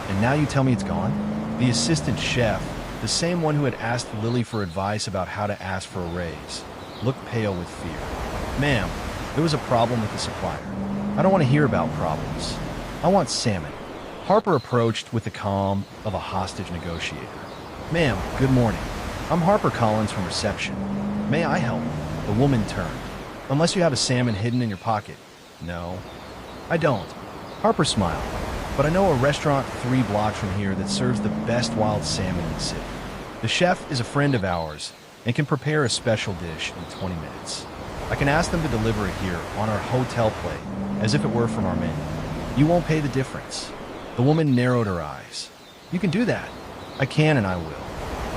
And now you tell me it's gone? The assistant chef, the same one who had asked Lily for advice about how to ask for a raise, looked pale with fear. Ma'am, there was a problem with the supplier. I don't want to hear about problems. I want salmon. Harper approached with the calm of a hostage negotiator. Ma'am, good morning. I'm Harper Collins from reception. May I help? The woman turned. Unless you have a salmon hidden in your pocket. No, I don't. Harper smiled. But I know a restaurant 3 blocks from here that serves the best wild salmon in the city. The chef is a friend of ours and can prepare a special dish in 20 minutes. I can ask them to deliver it here on our hotel plate, as if it were from our menu. You won't pay the difference. The woman narrowed her eyes. You can do that. I can and I will.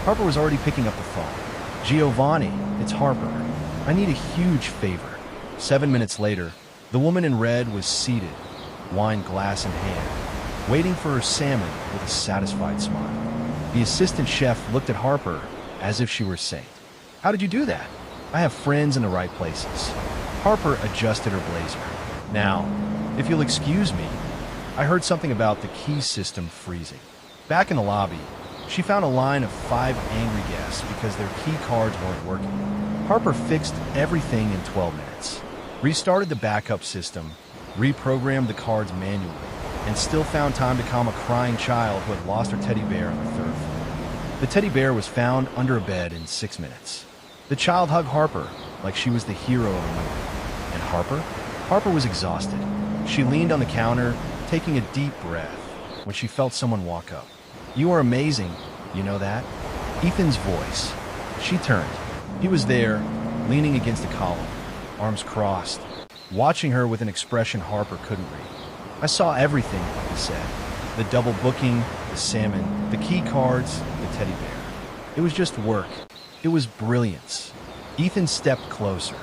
Harper was already picking up the phone. Giovanni, it's Harper. I need a huge favor. 7 minutes later, the woman in red was seated, wine glass in hand, waiting for her salmon with a satisfied smile. The assistant chef looked at Harper as if she were a saint. How did you do that? I have friends in the right places. Harper adjusted her blazer. Now, if you'll excuse me, I heard something about the key system freezing. Back in the lobby, she found a line of 5 angry guests because their key cards weren't working. Harper fixed everything in 12 minutes, restarted the backup system, reprogrammed the cards manually, and still found time to calm a crying child who had lost her teddy bear on the 3rd floor. The teddy bear was found under a bed in 6 minutes. The child hugged Harper like she was the hero of the movie. And Harper? Harper was exhausted. She leaned on the counter, taking a deep breath when she felt someone walk up. "You are amazing, you know that?" Ethan's voice. She turned. He was there, leaning against a column, arms crossed, watching her with an expression Harper couldn't read. "I saw everything," he said. "The double booking, the salmon, the key cards, the teddy bear. It was just work. It was brilliance." Ethan stepped closer.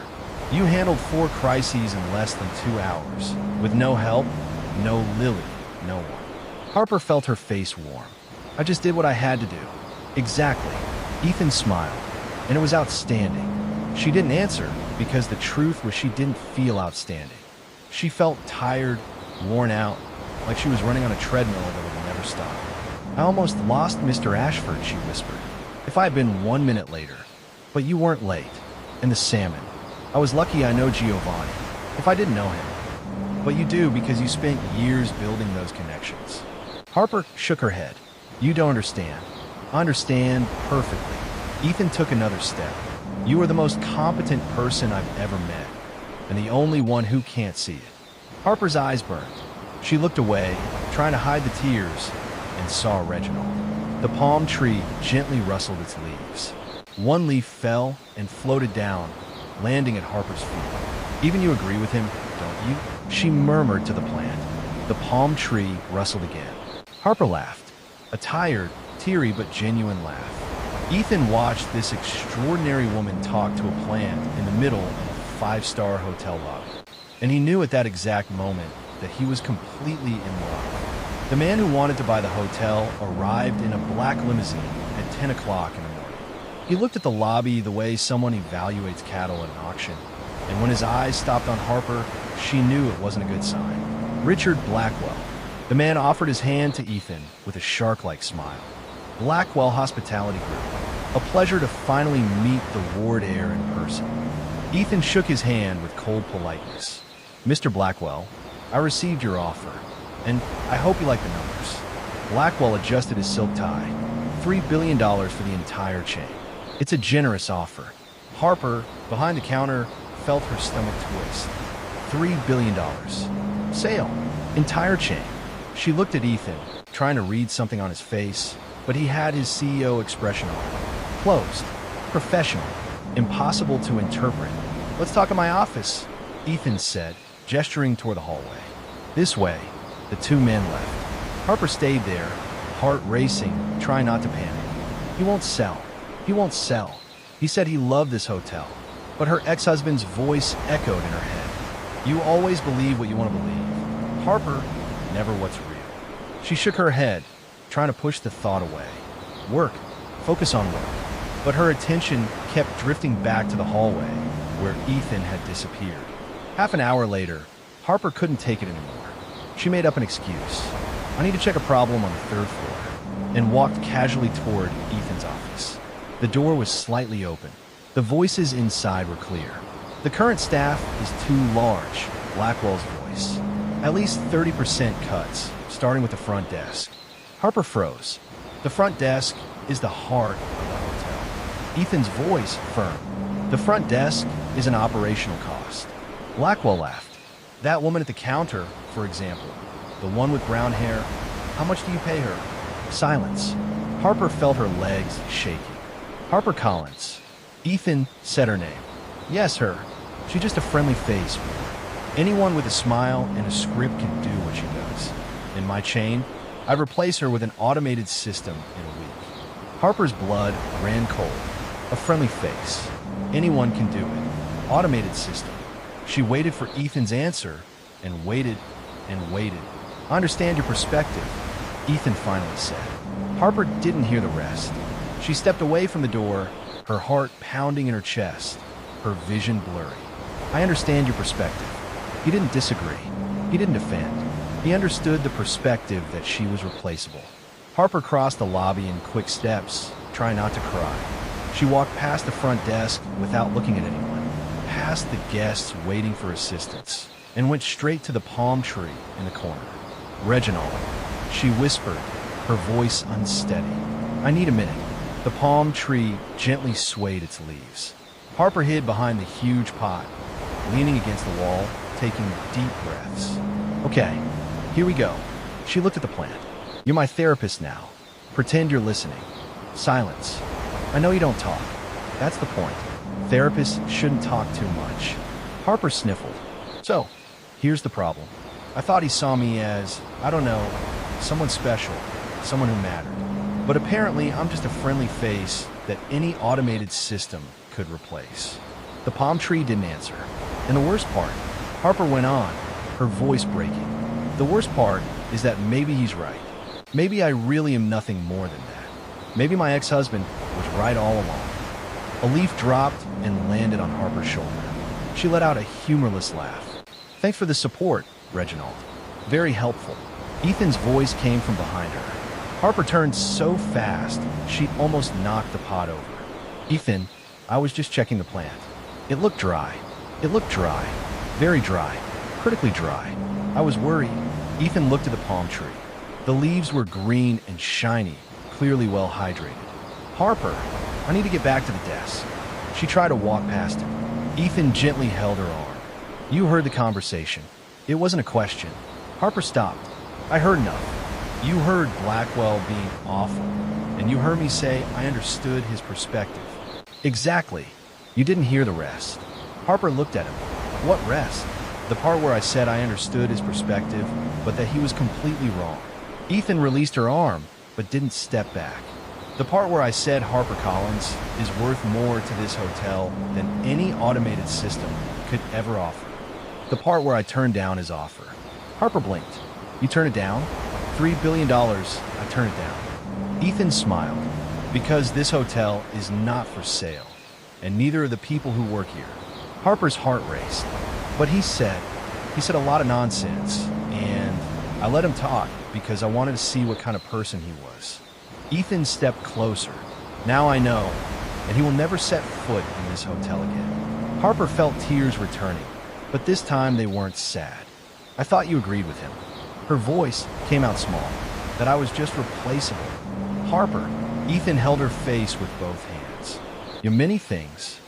"You handled 4 crises in less than 2 hours, with no help, no Lily, no one." Harper felt her face warm. "I just did what I had to do." "Exactly." Ethan smiled, and it was outstanding. She didn't answer because the truth was she didn't feel outstanding. She felt tired, worn out, like she was running on a treadmill that would never stop. "I almost lost Mr. Ashford," she whispered. "If I had been 1 minute later. But you weren't late. And the salmon. I was lucky I know Giovanni. If I didn't know him. But you do because you spent years building those connections." Harper shook her head. "You don't understand." "I understand perfectly." Ethan took another step. "You are the most competent person I've ever met, and the only one who can't see it." Harper's eyes burned. She looked away, trying to hide the tears, and saw Reginald. The palm tree gently rustled its leaves. One leaf fell and floated down, landing at Harper's feet. "Even you agree with him, don't you?" she murmured to the plant. The palm tree rustled again. Harper laughed, a tired, teary but genuine laugh. Ethan watched this extraordinary woman talk to a plant in the middle of a 5-star hotel lobby. And he knew at that exact moment that he was completely in love. The man who wanted to buy the hotel arrived in a black limousine at 10 o'clock in the morning. He looked at the lobby the way someone evaluates cattle at an auction, and when his eyes stopped on Harper, she knew it wasn't a good sign. Richard Blackwell. The man offered his hand to Ethan with a shark-like smile. Blackwell Hospitality Group. A pleasure to finally meet the ward heir in person. Ethan shook his hand with cold politeness. "Mr. Blackwell, I received your offer, and I hope you like the numbers." Blackwell adjusted his silk tie. $3 billion for the entire chain. It's a generous offer. Harper, behind the counter, felt her stomach twist. $3 billion. Sale. Entire chain. She looked at Ethan, trying to read something on his face, but he had his CEO expression on. Closed. Professional. Impossible to interpret. "Let's talk in my office," Ethan said, gesturing toward the hallway. "This way." The 2 men left. Harper stayed there, heart racing, trying not to panic. He won't sell. He won't sell. He said he loved this hotel. But her ex-husband's voice echoed in her head. "You always believe what you want to believe. Harper, never what's real." She shook her head, trying to push the thought away. Work. Focus on work. But her attention kept drifting back to the hallway, where Ethan had disappeared. Half an hour later, Harper couldn't take it anymore. She made up an excuse. "I need to check a problem on the 3rd floor," and walked casually toward Ethan's office. The door was slightly open. The voices inside were clear. "The current staff is too large," Blackwell's voice. "At least 30% cuts, starting with the front desk." Harper froze. "The front desk is the heart of the hotel." Ethan's voice firm. "The front desk is an operational cost." Blackwell laughed. "That woman at the counter, for example, the one with brown hair, how much do you pay her?" Silence. Harper felt her legs shaking. "Harper Collins." Ethan said her name. "Yes, her. She's just a friendly face. Anyone with a smile and a script can do what she does. In my chain, I'd replace her with an automated system in a week." Harper's blood ran cold. A friendly face. Anyone can do it. Automated system. She waited for Ethan's answer, and waited, and waited. "I understand your perspective," Ethan finally said. Harper didn't hear the rest. She stepped away from the door, her heart pounding in her chest, her vision blurry. "I understand your perspective." He didn't disagree. He didn't defend. He understood the perspective that she was replaceable. Harper crossed the lobby in quick steps, trying not to cry. She walked past the front desk without looking at anyone, past the guests waiting for assistance, and went straight to the palm tree in the corner. "Reginald," she whispered, her voice unsteady. "I need a minute." The palm tree gently swayed its leaves. Harper hid behind the huge pot, leaning against the wall, taking deep breaths. "Okay." Here we go. She looked at the plant. You're my therapist now. Pretend you're listening. Silence. I know you don't talk. That's the point. Therapists shouldn't talk too much. Harper sniffled. So, here's the problem. I thought he saw me as, I don't know, someone special, someone who mattered. But apparently, I'm just a friendly face that any automated system could replace. The palm tree didn't answer. And the worst part, Harper went on, her voice breaking. The worst part is that maybe he's right. Maybe I really am nothing more than that. Maybe my ex-husband was right all along. A leaf dropped and landed on Harper's shoulder. She let out a humorless laugh. Thanks for the support, Reginald. Very helpful. Ethan's voice came from behind her. Harper turned so fast, she almost knocked the pot over. Ethan, I was just checking the plant. It looked dry. It looked dry. Very dry. Critically dry. I was worried. Ethan looked at the palm tree. The leaves were green and shiny, clearly well hydrated. Harper, I need to get back to the desk. She tried to walk past him. Ethan gently held her arm. You heard the conversation. It wasn't a question. Harper stopped. I heard enough. You heard Blackwell being awful, and you heard me say I understood his perspective. Exactly. You didn't hear the rest. Harper looked at him. What rest? The part where I said I understood his perspective, but that he was completely wrong. Ethan released her arm, but didn't step back. The part where I said Harper Collins is worth more to this hotel than any automated system could ever offer. The part where I turned down his offer. Harper blinked. You turn it down? $3 billion, I turn it down. Ethan smiled. Because this hotel is not for sale, and neither are the people who work here. Harper's heart raced. But he said a lot of nonsense, and I let him talk because I wanted to see what kind of person he was. Ethan stepped closer. Now I know, and he will never set foot in this hotel again. Harper felt tears returning, but this time they weren't sad. I thought you agreed with him. Her voice came out small, that I was just replaceable. Harper, Ethan held her face with both hands. You're many things.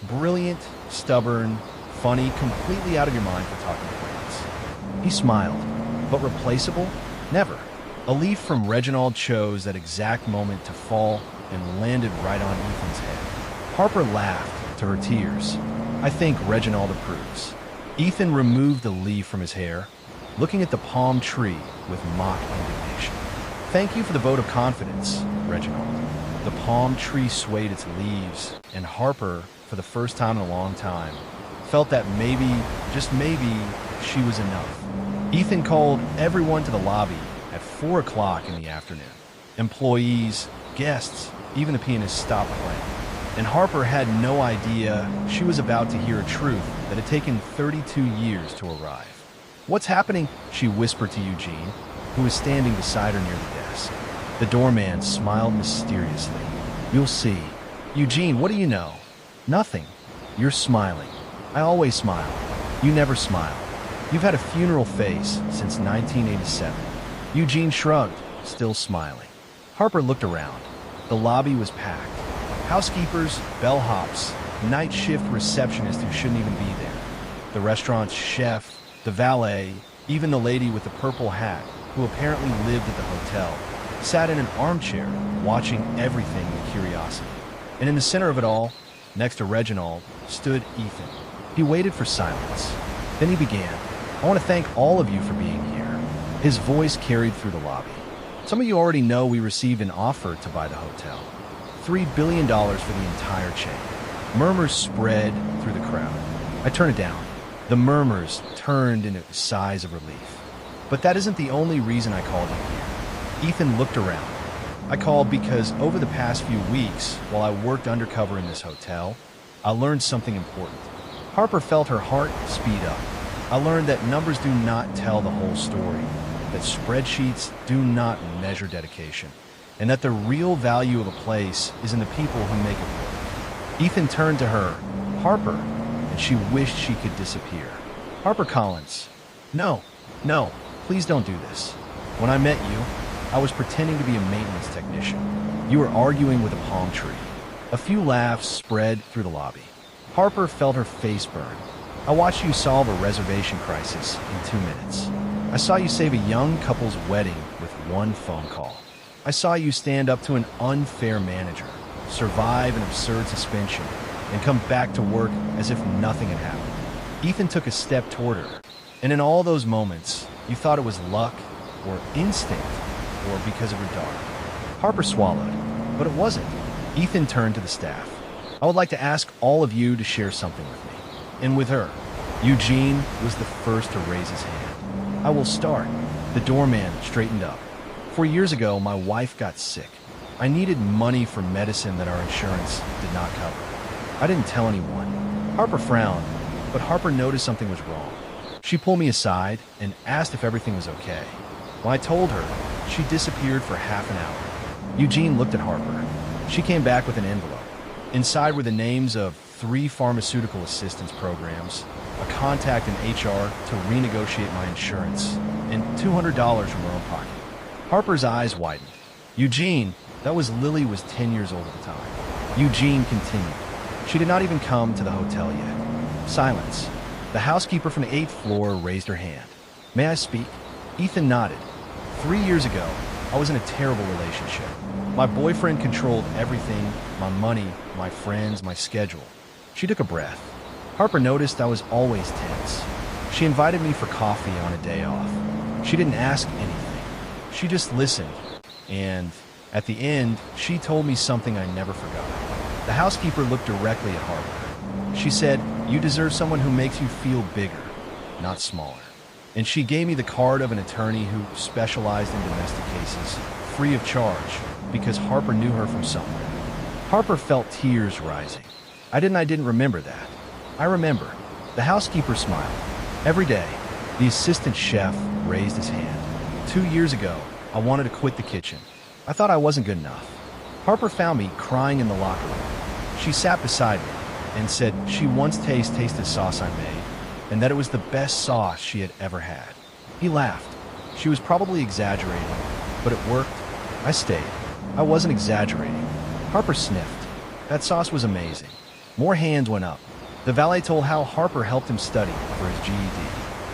Brilliant, stubborn, funny, completely out of your mind for talking plants. He smiled. But replaceable? Never. A leaf from Reginald chose that exact moment to fall and landed right on Ethan's head. Harper laughed to her tears. I think Reginald approves. Ethan removed the leaf from his hair, looking at the palm tree with mock indignation. Thank you for the vote of confidence, Reginald. The palm tree swayed its leaves, and Harper, for the first time in a long time, felt that maybe, just maybe, she was enough. Ethan called everyone to the lobby at 4 o'clock in the afternoon. Employees, guests, even the pianist stopped playing. And Harper had no idea she was about to hear a truth that had taken 32 years to arrive. What's happening? She whispered to Eugene, who was standing beside her near the desk. The doorman smiled mysteriously. You'll see. Eugene, what do you know? Nothing. You're smiling. I always smile. You never smile. You've had a funeral face since 1987. Eugene shrugged, still smiling. Harper looked around. The lobby was packed. Housekeepers, bellhops, night shift receptionists who shouldn't even be there. The restaurant's chef, the valet, even the lady with the purple hat, who apparently lived at the hotel, sat in an armchair, watching everything with curiosity. And in the center of it all, next to Reginald, stood Ethan. He waited for silence. Then he began. I want to thank all of you for being here. His voice carried through the lobby. Some of you already know we received an offer to buy the hotel. $3 billion for the entire chain. Murmurs spread through the crowd. I turned it down. The murmurs turned into sighs of relief. But that isn't the only reason I called you here. Ethan looked around. I called because over the past few weeks, while I worked undercover in this hotel, I learned something important. Harper felt her heart speed up. I learned that numbers do not tell the whole story, that spreadsheets do not measure dedication, and that the real value of a place is in the people who make it work. Ethan turned to her, Harper, and she wished she could disappear. Harper Collins. No, please don't do this. When I met you, I was pretending to be a maintenance technician. You were arguing with a palm tree. A few laughs spread through the lobby. Harper felt her face burn. I watched you solve a reservation crisis in 2 minutes. I saw you save a young couple's wedding with one phone call. I saw you stand up to an unfair manager, survive an absurd suspension, and come back to work as if nothing had happened. Ethan took a step toward her, and in all those moments, you thought it was luck or instinct or because of her daughter. Harper swallowed, but it wasn't. Ethan turned to the staff. I would like to ask all of you to share something with me. And with her, Eugene was the first to raise his hand. I will start. The doorman straightened up. 4 years ago, my wife got sick. I needed money for medicine that our insurance did not cover. I didn't tell anyone. Harper frowned, but Harper noticed something was wrong. She pulled me aside and asked if everything was okay. When I told her, she disappeared for half an hour. Eugene looked at Harper. She came back with an envelope. Inside were the names of 3 pharmaceutical assistance programs, a contact in HR to renegotiate my insurance, and $200 from her own pocket. Harper's eyes widened. Eugene, that was Lily, was 10 years old at the time. Eugene continued. She did not even come to the hotel yet. Silence. The housekeeper from the 8th floor raised her hand. May I speak? Ethan nodded. 3 years ago, I was in a terrible relationship. My boyfriend controlled everything, my money, my friends, my schedule. She took a breath. Harper noticed I was always tense. She invited me for coffee on a day off. She didn't ask anything. She just listened. And at the end, she told me something I never forgot. The housekeeper looked directly at Harper. She said, "You deserve someone who makes you feel bigger, not smaller." And she gave me the card of an attorney who specialized in domestic cases, free of charge, because Harper knew her from somewhere. Harper felt tears rising. I didn't remember that. I remember. The housekeeper smiled. Every day, the assistant chef raised his hand. 2 years ago, I wanted to quit the kitchen. I thought I wasn't good enough. Harper found me crying in the locker room. She sat beside me and said she once tasted sauce I made, and that it was the best sauce she had ever had. He laughed. She was probably exaggerating, but it worked. I stayed. I wasn't exaggerating. Harper sniffed. That sauce was amazing. More hands went up. The valet told how Harper helped him study for his GED.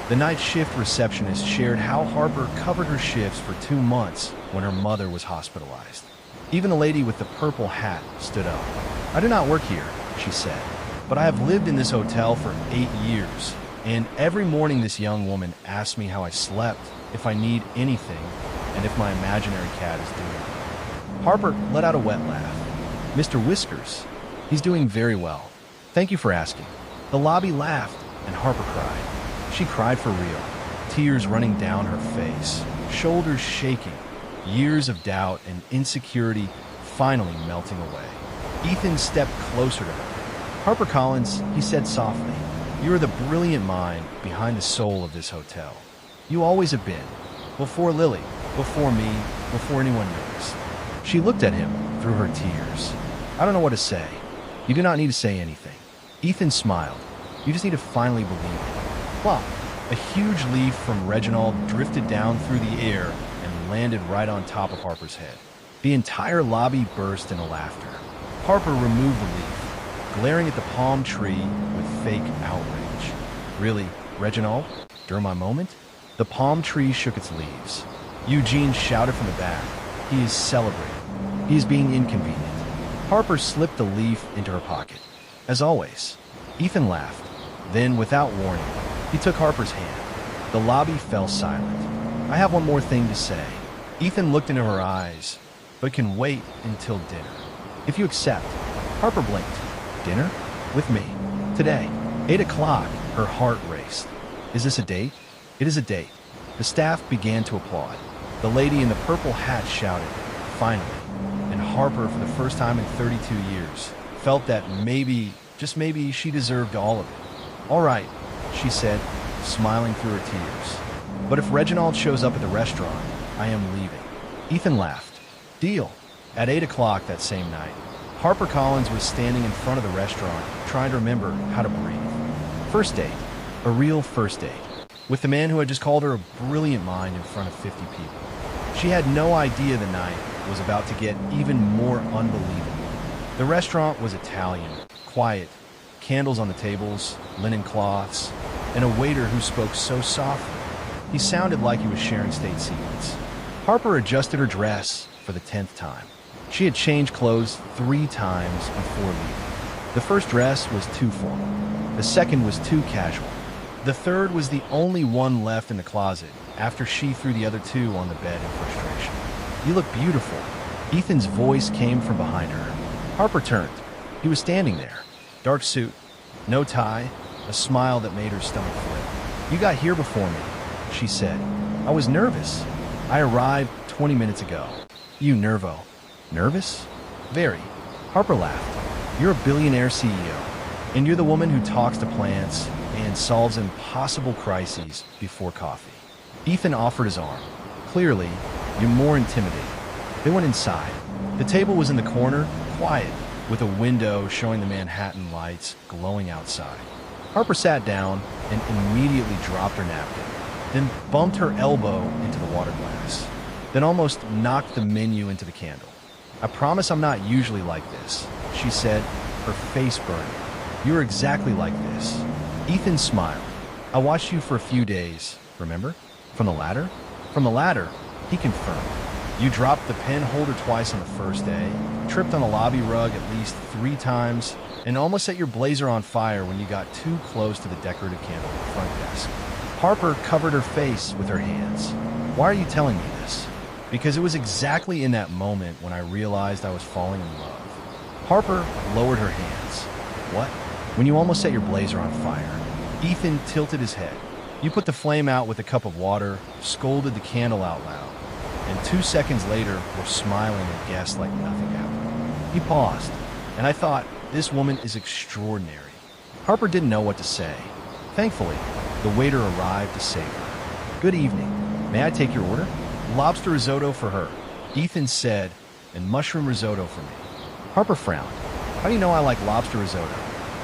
The night shift receptionist shared how Harper covered her shifts for 2 months when her mother was hospitalized. Even the lady with the purple hat stood up. I do not work here, she said, but I have lived in this hotel for 8 years, and every morning this young woman asks me how I slept, if I need anything, and if my imaginary cat is doing well. Harper let out a wet laugh. Mr. Whiskers, he's doing very well. Thank you for asking. The lobby laughed, and Harper cried. She cried for real, tears running down her face, shoulders shaking, years of doubt and insecurity finally melting away. Ethan stepped closer to her. Harper Collins, he said softly, you are the brilliant mind behind the soul of this hotel. You always have been. Before Lily, before me, before anyone noticed. She looked at him through her tears. I don't know what to say. You do not need to say anything. Ethan smiled. You just need to finally believe it. Plop! A huge leaf from Reginald drifted down through the air and landed right on top of Harper's head. The entire lobby burst into laughter. Harper removed the leaf, glaring at the palm tree with fake outrage. Really, Reginald? During my moment? The palm tree shook its leaves. Eugene shouted from the back. He is celebrating. He is being inconvenient. Harper slipped the leaf into her pocket. As always, Ethan laughed. Then, without warning, he took Harper's hand. The lobby fell silent. I have one more thing to say. Ethan looked into her eyes, but can wait until dinner. If you accept. Harper blinked. Dinner? With me. Today. 8 o'clock. Her heart raced. Is this a date? It is a date. The staff began to applaud. The lady in the purple hat shouted, finally. And Harper, for the first time in 32 years, felt that maybe, just maybe, she deserved all of it. All right, she said, smiling through her tears. But if Reginald shows up at the restaurant, I am leaving. Ethan laughed. Deal. At 8 o'clock that same night, Harper Collins was standing in front of the restaurant, trying to remember how to breathe. First date. A real first date. With the man who had just called her a brilliant mind in front of 50 people. She had no idea the night was about to get even more unbelievable. The restaurant was Italian, quiet, candles on the tables, linen cloths, and a waiter who spoke so softly He sounded like he was sharing state secrets. Harper adjusted her dress for the 10th time. She had changed clothes 3 times before leaving. The first dress was too formal. The second was too casual. The third was the only one left in the closet after she threw the other 2 on the bed in frustration. "You look beautiful." Ethan's voice came from behind her. Harper turned. He was standing there. Dark suit, no tie, a smile that made her stomach flip. "You got here before me," she said. "I was nervous. I arrived 20 minutes ago." "You nervo." "Nervous?" "Very." Harper laughed. "You're a billionaire CEO, and you're the woman who talks to plants and solves impossible crises before coffee." Ethan offered his arm. "Clearly, you're more intimidating." They went inside. The table was in the corner, quiet, with a window showing the Manhattan lights glowing outside. Harper sat down and immediately dropped her napkin, then bumped her elbow into the water glass, then almost knocked the menu into the candle. "I promise I'm not usually like this," she said, her face burning. "You're exactly like this." Ethan smiled. "I watched you for a few days, remember? From the ladder?" "From the ladder," he confirmed. "You dropped the pen holder twice on the first day, tripped on a lobby rug at least 3 times, and almost set your blazer on fire when you got too close to the decorative candle at the front desk." Harper covered her face with her hands. "Why are you telling me this?" "Because it was exactly in that moment when I realized I was falling in love." Harper lowered her hands. "What?" "When you almost set your blazer on fire." Ethan tilted his head. "You put the flame out with a cup of water, scolded the candle out loud, and 2 seconds later were smiling and guessed like nothing happened." He paused, and I thought, this woman is extraordinary. Harper didn't know what to say. Thankfully, the waiter arrived to save her. "Good evening. May I take your order?" "Lobster risotto for her," Ethan said, "and mushroom risotto for me." Harper frowned. "How do you know I like lobster risotto?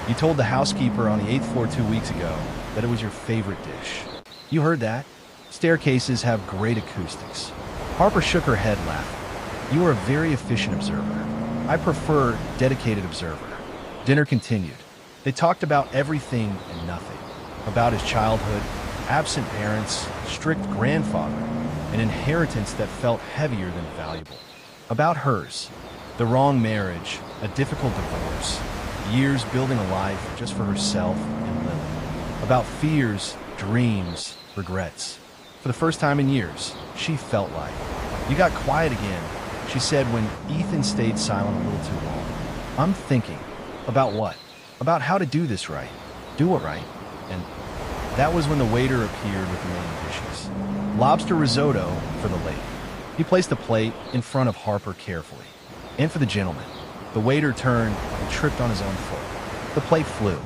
You told the housekeeper on the 8th floor 2 weeks ago that it was your favorite dish." "You heard that. Staircases have great acoustics." Harper shook her head, laughing. "You are a very efficient observer. I prefer dedicated observer." Dinner continued. They talked about everything and nothing. About his childhood, absent parents, strict grandfather, an inheritance that felt heavier than valuable. About hers, the wrong marriage, a difficult divorce, years building a life just for herself and Lily. About fears, dreams, regrets. For the first time in years, she felt like. "You got quiet again," she said when Ethan stayed silent a little too long. "I'm thinking." "About what?" "About how to do this right. Do it right." And that was when the waiter appeared with the main dishes. Lobster risotto for the lady. He placed the plate in front of Harper carefully. "And for the gentleman." The waiter turned and tripped on his own foot. The plate flew.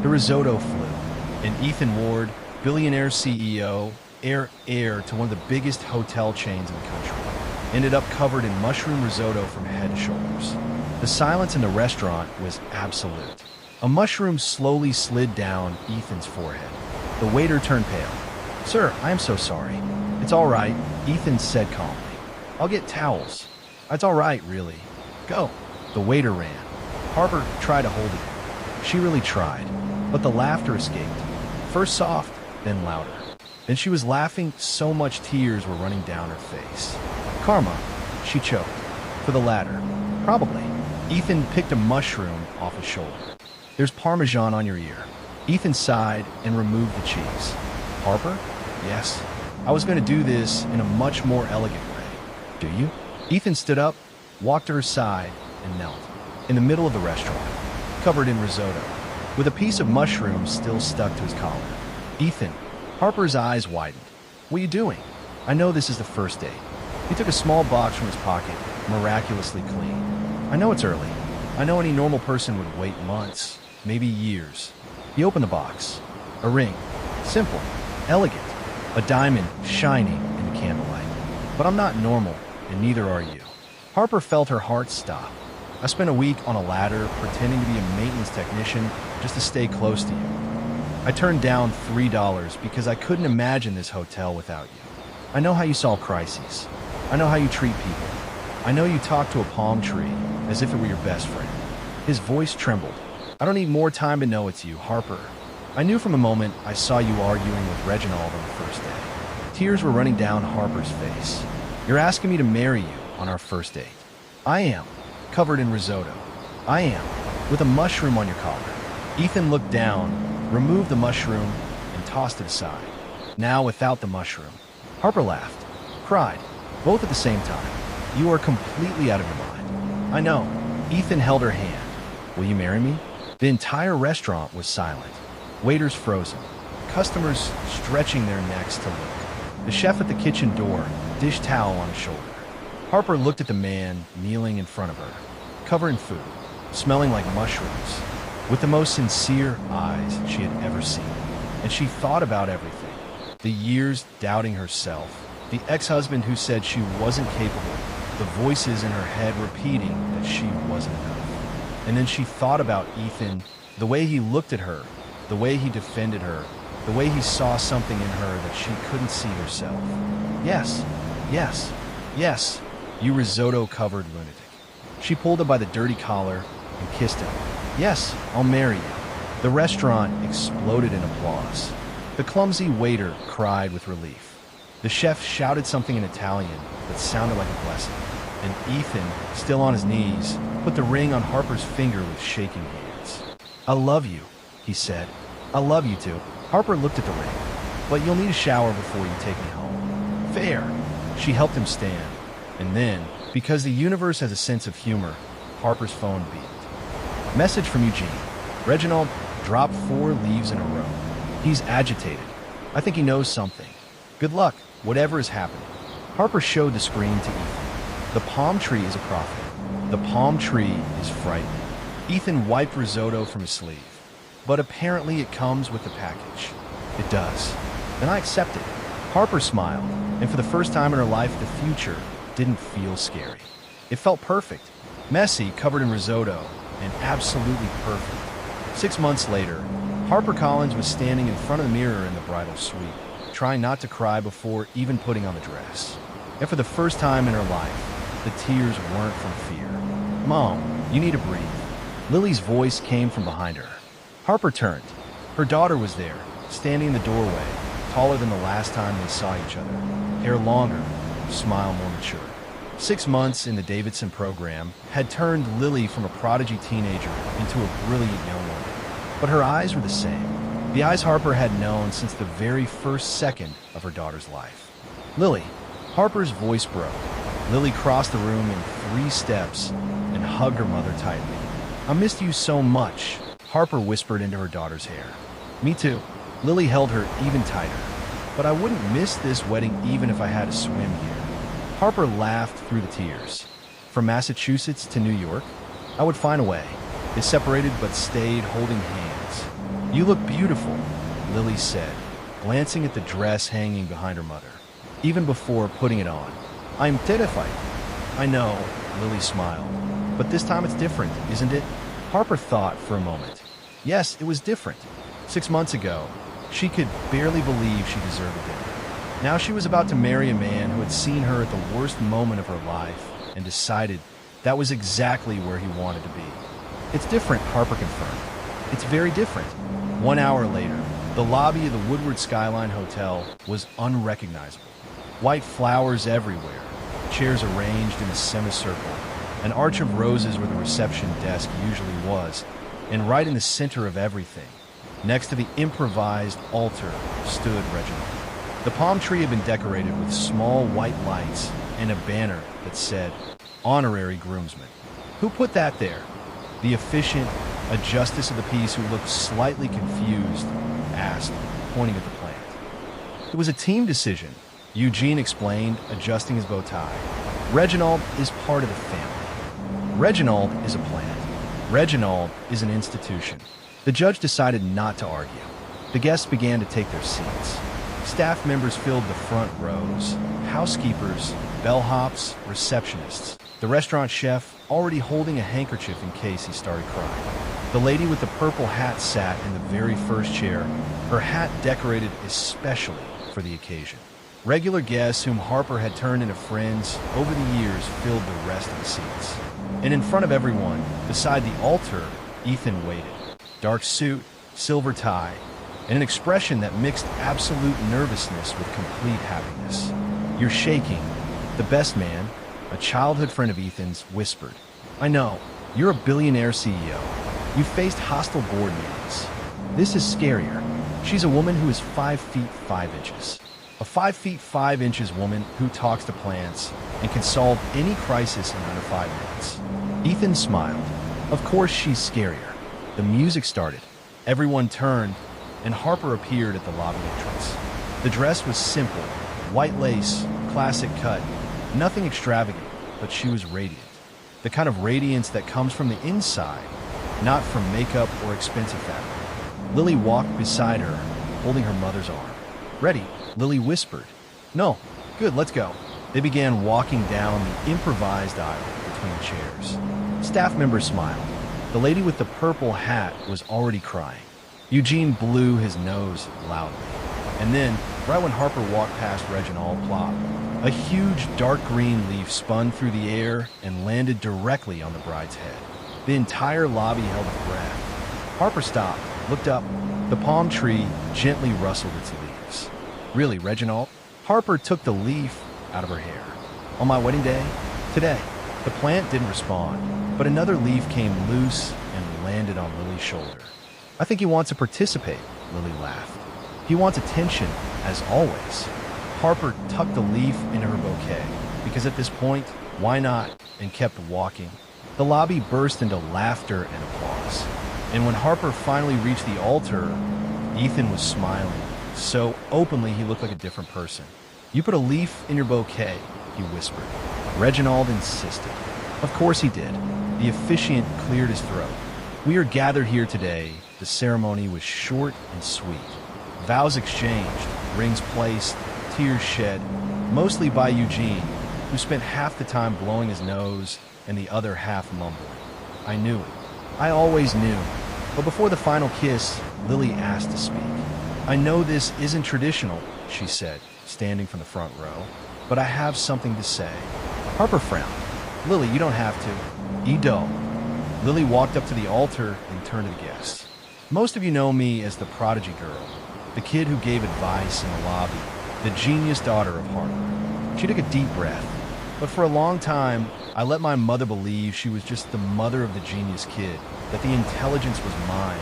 The risotto flew. And Ethan Ward, billionaire CEO, heir to one of the biggest hotel chains in the country, ended up covered in mushroom risotto from head to shoulders. The silence in the restaurant was absolute. A mushroom slowly slid down Ethan's forehead. The waiter turned pale. "Sir, I am so sorry." "It's all right," Ethan said calmly. "I'll get towels." "It's all right, really. Go." The waiter ran. Harper tried to hold it. She really tried, but the laughter escaped. First soft, then louder. Then she was laughing so much tears were running down her face. "Karma," she choked. "For the ladder." "Probably." Ethan picked a mushroom off his shoulder. "There's Parmesan on your ear." Ethan sighed and removed the cheese. "Harper?" "Yes. I was going to do this in a much more elegant way." "Do you?" Ethan stood up, walked to her side, and knelt. In the middle of the restaurant, covered in risotto, with a piece of mushroom still stuck to his collar. "Ethan." Harper's eyes widened. "What are you doing?" "I know this is the first date." He took a small box from his pocket, miraculously clean. "I know it's early. I know any normal person would wait months, maybe years." He opened the box. A ring. Simple. Elegant. A diamond shining in the candlelight. "But I'm not normal, and neither are you." Harper felt her heart stop. "I spent a week on a ladder pretending to be a maintenance technician just to stay close to you. I turned down $3 because I couldn't imagine this hotel without you. I know how you solve crises. I know how you treat people. I know you talk to a palm tree as if it were your best friend." His voice trembled. "I don't need more time to know it's you, Harper. I knew from the moment I saw you arguing with Reginald on the first day." Tears were running down Harper's face. "You're asking me to marry you on our first date." "I am, covered in risotto." "I am, with a mushroom on your collar." Ethan looked down, removed the mushroom, and tossed it aside. "Now without the mushroom." Harper laughed, cried, both at the same time. "You are completely out of your mind." "I know." Ethan held her hand. "Will you marry me?" The entire restaurant was silent. Waiters frozen. Customers stretching their necks to look. The chef at the kitchen door, dish towel on his shoulder. Harper looked at the man kneeling in front of her, covered in food, smelling like mushrooms, with the most sincere eyes she had ever seen. And she thought about everything. The years doubting herself, the ex-husband who said she wasn't capable, the voices in her head repeating that she wasn't enough. And then she thought about Ethan, the way he looked at her, the way he defended her, the way he saw something in her that she couldn't see herself. "Yes, yes, yes, you risotto-covered lunatic." She pulled him by the dirty collar and kissed him. "Yes, I'll marry you." The restaurant exploded in applause. The clumsy waiter cried with relief. The chef shouted something in Italian that sounded like a blessing. And Ethan, still on his knees, put the ring on Harper's finger with shaking hands. "I love you," he said. "I love you too." Harper looked at the ring. "But you'll need a shower before you take me home." "Fair." She helped him stand. And then, because the universe has a sense of humor, Harper's phone beeped. Message from Eugene. "Reginald dropped 4 leaves in a row. He's agitated. I think he knows something. Good luck, whatever is happening." Harper showed the screen to Ethan. The palm tree is a prophet. The palm tree is frightening. Ethan wiped risotto from his sleeve. "But apparently it comes with the package." "It does." "Then I accept it." Harper smiled, and for the first time in her life, the future didn't feel scary. It felt perfect. Messy, covered in risotto, and absolutely perfect. 6 months later, Harper Collins was standing in front of the mirror in the bridal suite, trying not to cry before even putting on the dress. And for the first time in her life, the tears weren't from fear. "Mom, you need to breathe." Lily's voice came from behind her. Harper turned. Her daughter was there, standing in the doorway, taller than the last time they saw each other. Hair longer, smile more mature. 6 months in the Davidson program had turned Lily from a prodigy teenager into a brilliant young woman. But her eyes were the same. The eyes Harper had known since the very first second of her daughter's life. "Lily." Harper's voice broke. Lily crossed the room in 3 steps and hugged her mother tightly. "I missed you so much," Harper whispered into her daughter's hair. "Me too." Lily held her even tighter. "But I wouldn't miss this wedding even if I had to swim here." Harper laughed through the tears. "From Massachusetts to New York, I would find a way." They separated but stayed holding hands. "You look beautiful," Lily said, glancing at the dress hanging behind her mother, even before putting it on. "I'm terrified." "I know," Lily smiled. "But this time it's different, isn't it?" Harper thought for a moment. Yes, it was different. 6 months ago, she could barely believe she deserved a dinner. Now she was about to marry a man who had seen her at the worst moment of her life and decided that was exactly where he wanted to be. "It's different," Harper confirmed. "It's very different." 1 hour later, the lobby of the Woodward Skyline Hotel was unrecognizable. White flowers everywhere, chairs arranged in a semicircle, an arch of roses where the reception desk usually was, and right in the center of everything, next to the improvised altar, stood Reginald. The palm tree had been decorated with small white lights and a banner that said, "Honorary Groomsman." "Who put that there?" The officiant, a justice of the peace who looked slightly confused, asked, pointing at the plant. "It was a team decision," Eugene explained, adjusting his bow tie. "Reginald is part of the family. Reginald is a plant. Reginald is an institution." The judge decided not to argue. The guests began to take their seats. Staff members filled the front rows. Housekeepers, bellhops, receptionists. The restaurant chef already holding a handkerchief in case he started crying. The lady with the purple hat sat in the very first chair, her hat decorated especially for the occasion. Regular guests whom Harper had turned into friends over the years filled the rest of the seats. And in front of everyone, beside the altar, Ethan waited. Dark suit, silver tie, and an expression that mixed absolute nervousness with complete happiness. "You're shaking." The best man, a childhood friend of Ethan's, whispered. "I know. You're a billionaire CEO. You've faced hostile board meetings. This is scarier." She's a woman who is 5 feet 5 inches. A 5 feet 5 inches woman who talks to plants and can solve any crisis in under 5 minutes. Ethan smiled. Of course she's scarier. The music started. Everyone turned, and Harper appeared at the lobby entrance. The dress was simple, white lace, classic cut, nothing extravagant, but she was radiant. The kind of radiance that comes from the inside, not from makeup or expensive fabric. Lily walked beside her, holding her mother's arm. "Ready?" Lily whispered. "No." "Good, let's go." They began walking down the improvised aisle between chairs. Staff members smiled. The lady with the purple hat was already crying. Eugene blew his nose loudly. And then, right when Harper walked past Reginald, plop, a huge dark green leaf spun through the air and landed directly on the bride's head. The entire lobby held a breath. Harper stopped, looked up. The palm tree gently rustled its leaves. "Really, Reginald?" Harper took the leaf out of her hair. "On my wedding day? Today." The plant didn't respond, but another leaf came loose and landed on Lily's shoulder. "I think he wants to participate," Lily laughed. "He wants attention, as always." Harper tucked the leaf into her bouquet, because at this point, why not, and kept walking. The lobby burst into laughter and applause. And when Harper finally reached the altar, Ethan was smiling, so openly he looked like a different person. "You put a leaf in your bouquet," he whispered. Reginald insisted. Of course he did. The officiant cleared his throat. "We are gathered here today." The ceremony was short and sweet. Vows exchanged, rings placed, tears shed, mostly by Eugene, who spent half the time blowing his nose and the other half mumbling. "I knew it. I always knew." But before the final kiss, Lily asked to speak. "I know this isn't traditional," she said, standing from the front row, "but I have something to say." Harper frowned. "Lily, you don't have to." "You don't." Lily walked up to the altar and turned to the guests. "Most of you know me as the prodigy girl, the kid who gave advice in the lobby, the genius daughter of Harper." She took a deep breath. "But for a long time, I let my mother believe she was just the mother of the genius kid, that the intelligence was mine,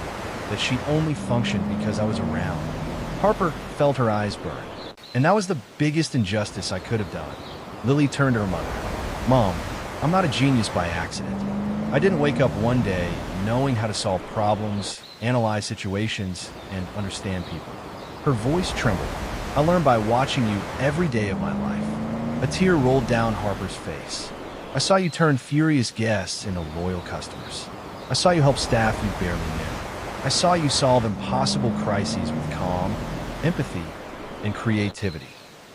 that she only functioned because I was around." Harper felt her eyes burn. "And that was the biggest injustice I could have done." Lily turned to her mother. "Mom, I'm not a genius by accident. I didn't wake up one day knowing how to solve problems, analyze situations, and understand people." Her voice trembled. "I learned by watching you every day of my life." A tear rolled down Harper's face. "I saw you turn furious guests into loyal customers. I saw you help staff you barely knew. I saw you solve impossible crises with calm, empathy, and creativity."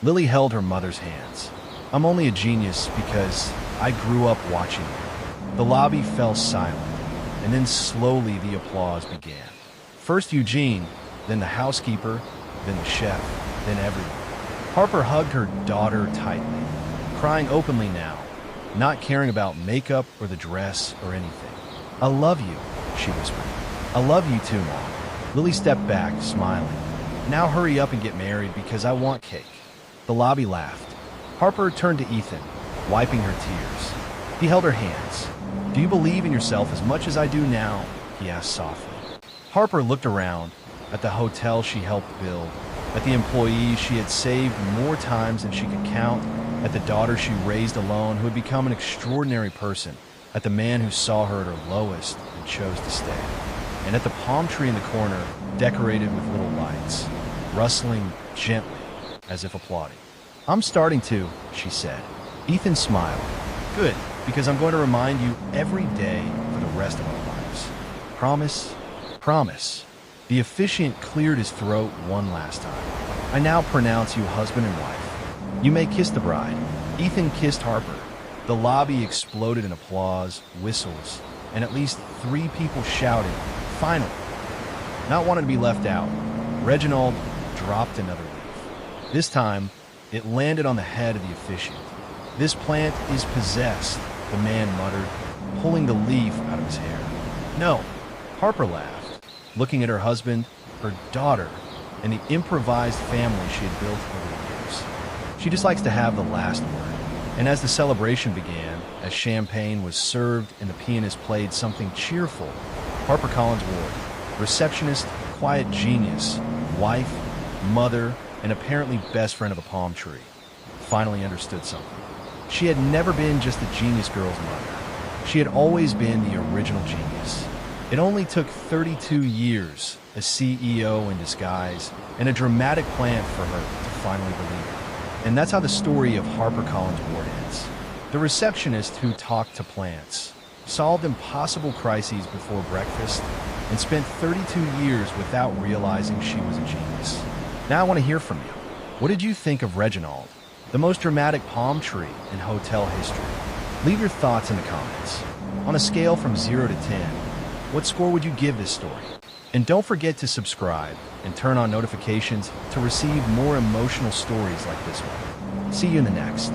Lily held her mother's hands. "I'm only a genius because I grew up watching you." The lobby fell silent, and then slowly the applause began. First Eugene, then the housekeeper, then the chef, then everyone. Harper hugged her daughter tightly, crying openly now, not caring about makeup or the dress or anything. "I love you," she whispered. "I love you too, Mom." Lily stepped back, smiling. "Now hurry up and get married because I want cake." The lobby laughed. Harper turned to Ethan, wiping her tears. He held her hands. "Do you believe in yourself as much as I do now?" he asked softly. Harper looked around, at the hotel she helped build, at the employees she had saved more times than she could count, at the daughter she raised alone who had become an extraordinary person, at the man who saw her at her lowest and chose to stay, and at the palm tree in the corner, decorated with little lights, rustling gently, as if applauding. "I'm starting to," she said. Ethan smiled. "Good, because I'm going to remind you every day for the rest of our lives. Promise? Promise." The officiant cleared his throat one last time. "I now pronounce you husband and wife. You may kiss the bride." Ethan kissed Harper. The lobby exploded in applause, whistles, and at least 3 people shouted, "Finally!" Not wanting to be left out, Reginald dropped another leaf. This time, it landed on the head of the officiant. "This plant is possessed," the man muttered, pulling the leaf out of his hair. "No," Harper laughed, looking at her husband. her daughter, and the improvised family she had built over the years. She just likes to have the last word. And as the celebration began, as champagne was served and the pianist played something cheerful, Harper Collins Ward, receptionist, quiet genius, wife, mother, and apparently best friend of a palm tree, finally understood something. She had never been just the genius girl's mother. She had always been the original genius. It only took 32 years, a CEO in disguise, and a dramatic plan for her to finally believe it. And that's how the story of Harper Collins Ward ends. The receptionist who talked to plants, solved impossible crises before breakfast, and spent 32 years without realizing she was a genius. Now I want to hear from you. What did you think of Reginald, the most dramatic palm tree in hotel history? Leave your thoughts in the comments. On a scale from 0 to 10, what score would you give this story? And don't forget to subscribe and turn on notifications to receive more emotional stories like this one. See you in the next.